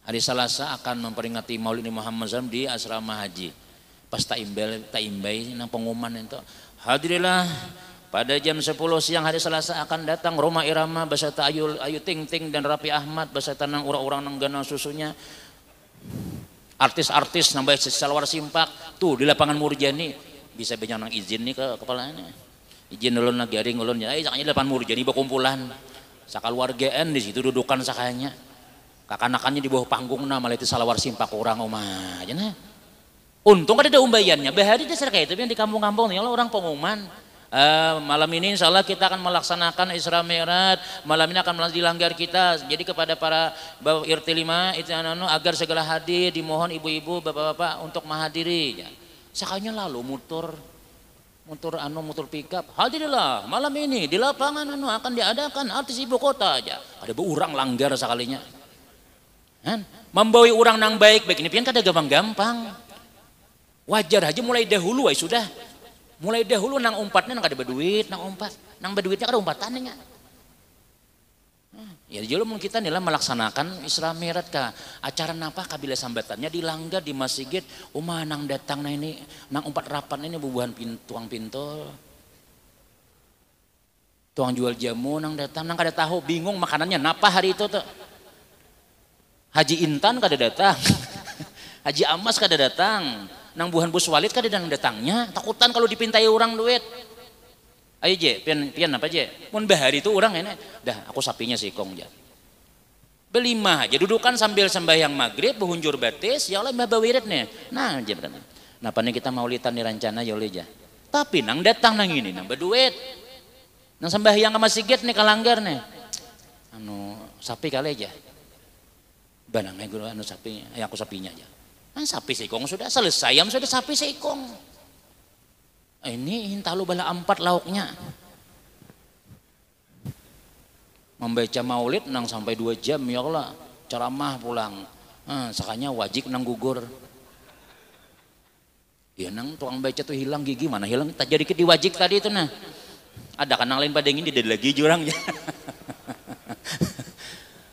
Hari Selasa akan memperingati Maulid Muhammad SAW di asrama haji. Pas taimbai nang pengumuman itu. Hadirilah pada jam 10 siang hari Selasa akan datang Roma Irama beserta Ayu Ting Ting dan Raffi Ahmad beserta nang orang-orang nang gana susunya. Artis-artis nambah salawar simpak tuh di lapangan Murjani bisa banyak nang izin nih ke kepalanya. Izin ulun na garing ulun ya, sakanya depan Murjani berkumpulan. Sakaluargaan di situ dudukan sakanya. Kakanakannya di bawah panggung malah itu salawar simpak orang omah aja nah. Untung ada umbayannya. Bahari dasar kayak itu yang di kampung-kampung nih orang pengumuman. Malam ini insya Allah kita akan melaksanakan Isra Mi'raj. Malam ini akan dilanggar kita. Jadi kepada para Bapak RT 5 itu agar segala hadir, dimohon ibu-ibu, bapak-bapak untuk menghadiri. Ya. Sakanya lalu mutur pikap. Hadirilah malam ini di lapangan akan diadakan artis ibu kota aja. Ada orang langgar sekalinya. Membawa orang nang baik-baik ini pian kada gampang-gampang. Wajar aja mulai dahulu sudah. Mulai dahulu nang umpatnya nang kada berduit, nang umpat. Nang berduitnya kada umpatannya. Ya jadi kita nih melaksanakan Isra Mi'raj ka acara napa kabila sambatannya dilanggar di masjid umah nang datang nah ini nang umpat rapan ini bubuhan tuang pintol. Tuang jual jamu nang datang nang kada tahu bingung makanannya napa hari itu tuh. Haji Intan kada datang. Haji Amas kada datang. Nang buhan Bus Walid kada datangnya. Takutan kalau dipintai orang duit. Ayo je, pian apa je? Mun bahari itu orang ini, dah aku sapinya sikong je. Belima aja dudukan sambil sembahyang maghrib, behunjur batis, ya Allah mbah bawirit nih. Nah, je berarti. Nah, pane kita maulitan direncana ya oleh je. Tapi nang datang nang ini nang berduit. Nang sembahyang ke masjid nih kalanggar nih. Sapi kali aja. Banang guru sapinya, ya aku sapinya aja. Nah, sapi sikong sudah selesai, sudah sapi sikong. Ini hintalu bala 4 lauknya. Membaca maulid nang sampai 2 jam ya Allah. Ceramah pulang. Sakanya wajib nang gugur. Ya nang tukang baca tuh hilang gigi mana hilang. Tak jadi di wajib tadi itu nah. Ada kan nang lain pada ini dia lagi jurangnya.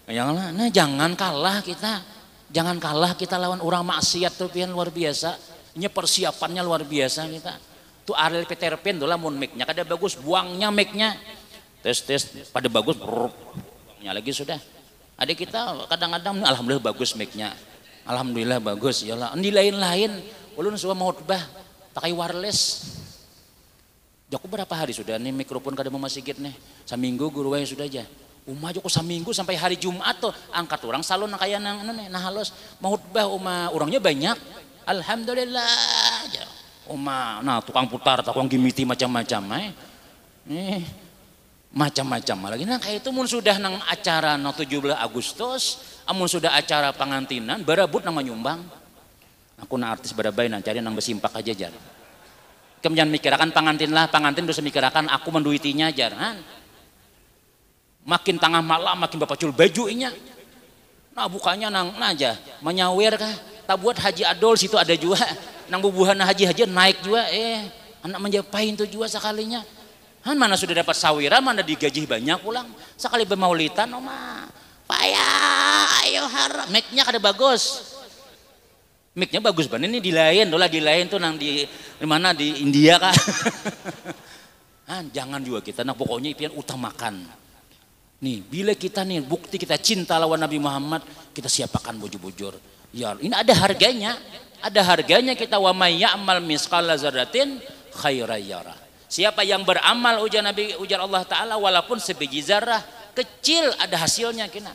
Ya Allah, nah jangan kalah kita. Jangan kalah kita lawan orang maksiat tuh pian luar biasa. Ini persiapannya luar biasa kita. Tuh Ariel Peter Pan tuh lah mun mic-nya kada bagus buangnya mic-nya. Tes pada bagus buangnya lagi sudah. Adik kita kadang-kadang alhamdulillah bagus mic-nya. Alhamdulillah bagus ya Allah. Di lain-lain ulun suka mau bah pakai wireless. Joko berapa hari sudah nih mikrofon kada mau masjid nih. Saminggu guru wae sudah aja. Joko saminggu sampai hari Jumat tuh angkat orang salon kaya nang nah halus mau bah orangnya banyak. Alhamdulillah. Ya. Nah tukang putar, tukang gimiti macam-macam macam-macam lagi. Nah kayak itu mun sudah nang acara no 17 Agustus, amun sudah acara pengantinan, barabut nang menyumbang. Aku na artis barabai nang cari nang besimpak aja jar. Kemudian mikirakan pengantin dosa mikirakan aku menduitinya jar. Makin tengah malam makin bapacul baju inya. Nah bukannya nang aja menyawer kah? Tak buat haji adol situ ada juga. Nang bubuhan haji naik juga anak menjapain tuh juga sekalinya. Mana sudah dapat sawira, mana digaji banyak pulang. Sekali bermaulitan payah ayo harap. Mic-nya kada bagus. Mic-nya bagus banget ini di lain tuh nang di mana di India kah. Jangan juga kita nah pokoknya pian utamakan. Nih, bila kita nih bukti kita cinta lawan Nabi Muhammad, kita siapakan bujur-bujur. Ya, ini ada harganya. Ada harganya kita wa may ya'mal misqala dzarratin khairan yarah. Siapa yang beramal ujar Nabi ujar Allah taala walaupun sebiji zarah kecil ada hasilnya kena.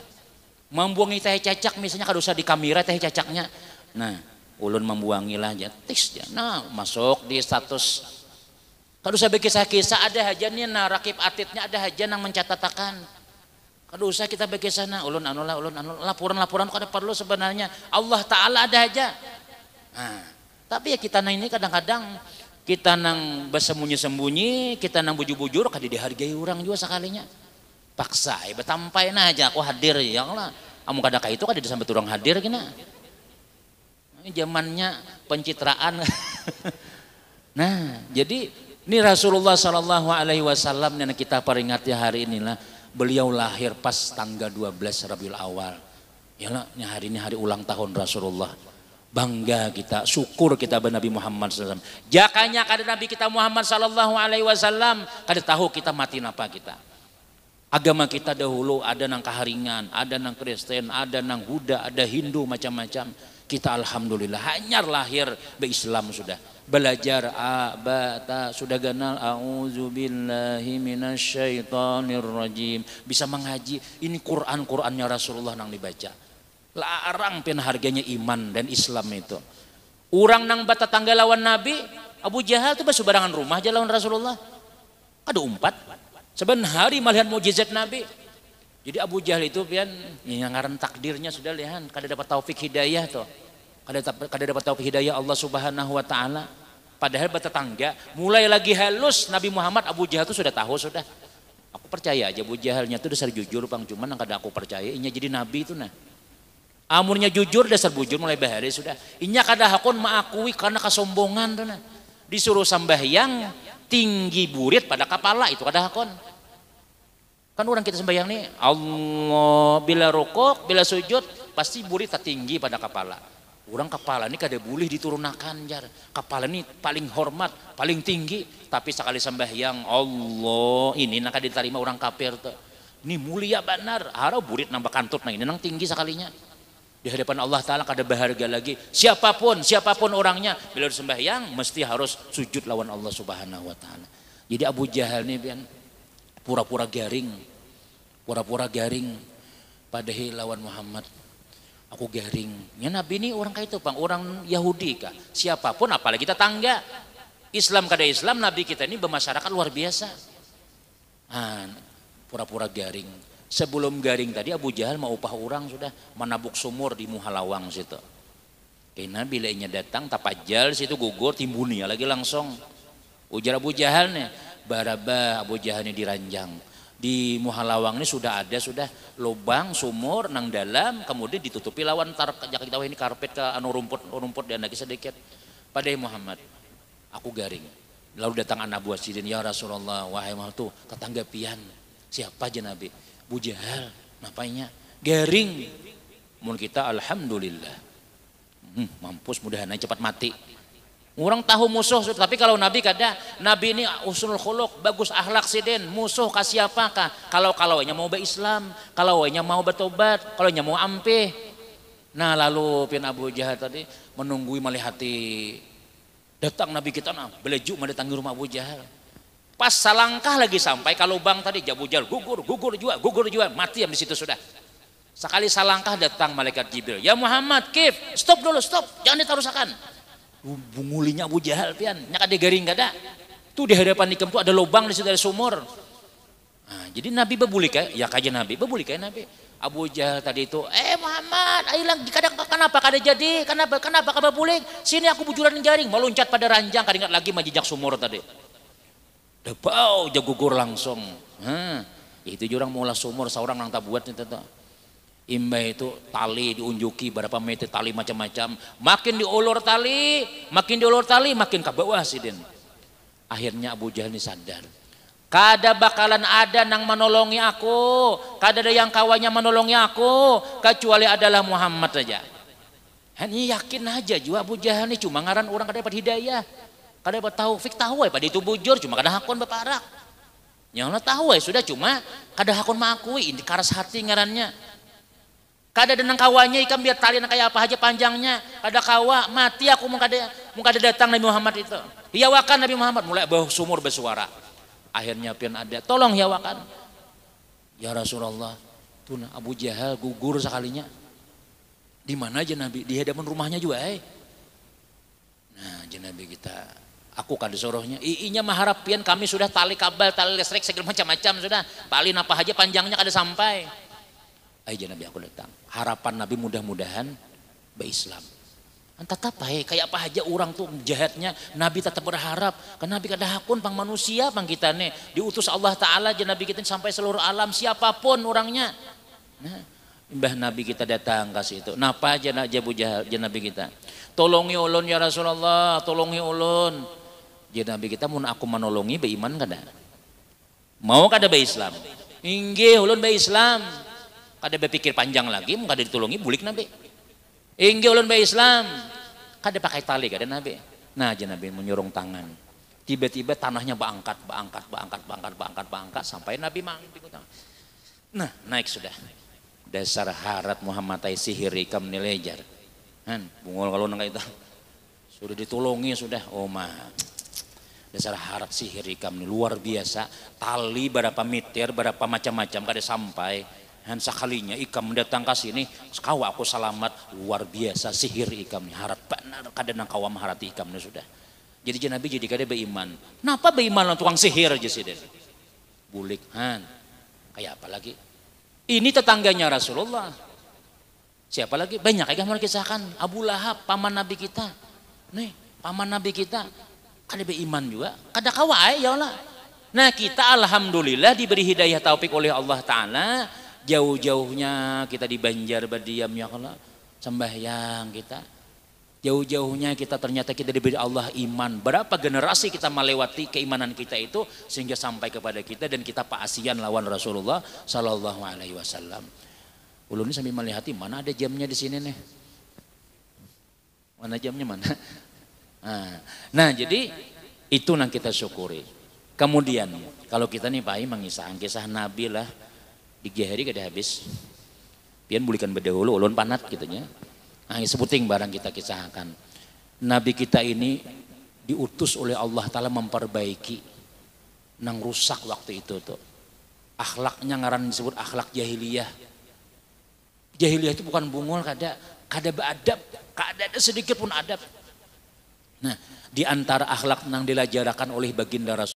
Membuangi teh cacak misalnya kada usah di kamera teh cacaknya. Nah, ulun membuangilah aja tis dia. Nah, masuk di status kada usah berkisah-kisah ada hajannya nah rakib atitnya ada hajan yang mencatatakan. Kada usah kita berkisah ulun laporan-laporan kada perlu sebenarnya. Allah taala ada aja. Nah, tapi ya kita ini kadang-kadang kita nang bersembunyi-sembunyi, kita nang bujur-bujur kada dihargai orang juga sekalinya. Paksa, betampai aja aku hadir ya Allah. Amun kada ka itu kada disambut orang hadir kena. Ini zamannya pencitraan. Nah, jadi Ini Rasulullah Shallallahu Alaihi Wasallam yang kita peringati hari inilah, beliau lahir pas tanggal 12 Rabiul Awal. Yalah, hari ini hari ulang tahun Rasulullah. Bangga kita, syukur kita pada Nabi Muhammad SAW. Jakanya kada Nabi kita Muhammad Shallallahu Alaihi Wasallam, kada tahu kita mati napa kita. Agama kita dahulu ada nang Kaharingan, ada nang Kristen, ada nang Buddha, ada Hindu, macam-macam. Kita alhamdulillah hanya lahir be Islam sudah. Belajar abata sudah kenal auzubillahi minasyaitonirrajim, bisa mengaji ini Qurannya Rasulullah nang dibaca. Larang pin harganya iman dan Islam itu. Orang nang bata tangga lawan Nabi, Abu Jahal itu bersebarangan rumah aja lawan Rasulullah. Ada umpat. Sebenarnya hari melihat mujizat Nabi. Jadi Abu Jahal itu pian yang ngaran takdirnya sudah lihat, kada dapat taufik hidayah tuh. Kada dapat taufik hidayah Allah Subhanahu wa taala. Padahal bertetangga, mulai lagi halus Nabi Muhammad, Abu Jahal itu sudah tahu sudah. Aku percaya aja Abu Jahalnya itu dasar jujur Bang, cuman yang kada aku percaya inya jadi nabi itu nah. Amurnya jujur dasar bujur mulai bahari sudah. Inya kada hakun mengakui karena kesombongan tuh nah. Disuruh sambahyang tinggi burit pada kepala itu kada hakun. Kan orang kita sembahyang nih Allah bila rukuk bila sujud pasti burit tinggi pada kepala. Orang kepala ini kada boleh diturunakan jar. Kepala ini paling hormat, paling tinggi. Tapi sekali sembahyang Allah ini nak diterima orang kafir tuh. Ini mulia benar. Harap burit nambah kantut nah ini nang tinggi sekalinya. Di hadapan Allah Taala kada berharga lagi. Siapapun orangnya bila sembahyang mesti harus sujud lawan Allah Subhanahu wa taala. Jadi Abu Jahal ini pian pura-pura garing pada lawan Muhammad. Aku garing. Ya Nabi ini orang kayak itu Bang, orang Yahudi kah? Siapapun apalagi tetangga. Islam kada Islam, Nabi kita ini bermasyarakat luar biasa. Pura-pura garing. Sebelum garing tadi Abu Jahal mau upah orang sudah menabuk sumur di Muhalawang situ. Karena bila inya datang tapajal situ gugur timbuni lagi langsung. Ujar Abu Jahal nih, baraba Abu Jahal ini diranjang. Di Muhalawang ini sudah ada lubang sumur nang dalam, kemudian ditutupi lawan kita ini karpet ke anu rumput dan lagi sedikit. Pada Muhammad, aku garing. Lalu datang anak buah sidin, ya Rasulullah, wahai tuh tetangga pian. Siapa aja Nabi? Abu Jahal, napanya garing. Mun kita alhamdulillah. Mampus mudah-mudahan cepat mati. Orang tahu musuh, tapi kalau Nabi kada, Nabi ini usul khuluq, bagus akhlak sidin, musuh kasih apakah? Kalau nya mau berislam, kalau nya mau bertobat, kalau nya mau ampih. Nah lalu pian Abu Jahal tadi menunggui malihati datang Nabi kita nah beleju mendatangi rumah Abu Jahal. Pas salangkah lagi sampai ke lubang tadi Abu Jahal gugur juga mati di situ sudah. Sekali salangkah datang malaikat Jibril, ya Muhammad, kif, stop dulu, jangan ditarusakan. Bungulinya Abu Jahal pian, nyak ada garing kada. Tuh di hadapan ikem tuh ada lubang di situ ada sumur. Nah, jadi Nabi berbuli kayak, ya kaja Nabi berbuli kayak Nabi. Abu Jahal tadi itu, Muhammad, ayolah kenapa kada jadi, kenapa kada boleh? Sini aku bujuran jaring, meluncat pada ranjang, kada ingat lagi majijak sumur tadi. Debau jagugur langsung. Itu jurang mula sumur seorang nang tak buat itu tuh. Imba itu tali diunjuki berapa meter tali macam-macam, makin diulur tali makin ke bawah sidin. Akhirnya Abu Jahal ini sadar, kada bakalan ada nang menolongi aku, kada ada yang kawannya menolongi aku kecuali adalah Muhammad saja. Hanya yakin aja juga Abu Jahal ini cuma ngaran orang kada dapat hidayah, kada dapat taufik tahu pada itu bujur cuma kada hakun beparak. Yang tahu sudah cuma kada hakun mengakui ini karas hati ngarannya. Kada ada nang kawannya ikan biar tali nang kayak apa aja panjangnya. Kada kawa mati aku mau kada datang Nabi Muhammad itu. Hiawakan Nabi Muhammad mulai bawah sumur bersuara. Akhirnya pian ada tolong hiawakan. Ya Rasulullah, tuh Abu Jahal gugur sekalinya. Di mana aja Nabi? Di hadapan rumahnya juga Nah, aja Nabi kita. Aku kada sorohnya. Iinya maharap pian kami sudah tali kabel, tali listrik segala macam-macam sudah. Tali apa aja panjangnya kada sampai. Aja Nabi aku datang. Harapan Nabi mudah-mudahan berislam. Tetap kayak apa aja orang tuh jahatnya Nabi tetap berharap. Karena Nabi kada hakun pang manusia pang kita nih diutus Allah Taala aja Nabi kita sampai seluruh alam siapapun orangnya. Nah, Mbah Nabi kita datang kasih itu. Napa aja Abu Jahal Nabi kita. Tolongi ulun ya Rasulullah, tolongi ulun. Jadi Nabi kita mun aku menolongi beiman kada? Mau kada be Islam? Inggih ulun be Islam. Kada berpikir panjang lagi, mun kada ditulungi bulik Nabi. Inggih ulun be Islam. Kada pakai tali kada Nabi. Nah, aja Nabi menyurung tangan. Tiba-tiba tanahnya berangkat sampai Nabi mangkik. Nah, naik sudah. Dasar harat Muhammad ay sihir ikam nilejar. Han, bungol kalau nang itu. Sudah ditolongi sudah. Oh mah. Dasar harat sihir ikam nih luar biasa. Tali berapa meter, berapa macam-macam kada sampai. Han sekalinya ikam datang ke sini, kau aku selamat, luar biasa sihir ikam nih harat benar kada nang kawam harat ikam nih sudah. Jadi Nabi jadi kada beiman. Napa beiman tukang sihir aja sih deh. Bulik han. Kayak apa lagi? Ini tetangganya Rasulullah. Siapa lagi? Banyak yang mau kisahkan. Abu Lahab, paman Nabi kita. Nih, paman Nabi kita. Kada beiman juga. Kada kawai ya Allah. Nah kita alhamdulillah diberi hidayah taufik oleh Allah Ta'ala. Jauh-jauhnya kita di Banjar berdiam ya Allah. Sembahyang kita. Jauh-jauhnya kita ternyata kita diberi Allah iman. Berapa generasi kita melewati keimanan kita itu sehingga sampai kepada kita dan kita paasian lawan Rasulullah Sallallahu Alaihi Wasallam. Ulun ini sambil melihat mana ada jamnya di sini nih. Mana jamnya mana? Nah jadi itu yang kita syukuri. Kemudian kalau kita nih Pak mengisah Nabi lah di hari kada habis. Pian bulikan berdahulu ulun panat gitunya. Nah, sebuting barang kita kisahkan. Nabi kita ini diutus oleh Allah Ta'ala memperbaiki nang rusak waktu itu tuh. Akhlaknya ngaran disebut akhlak jahiliyah. Jahiliyah itu bukan bungul, kada beradab, kada ada sedikit pun adab. Nah, di antara akhlak nang dilajarakan oleh baginda Rasul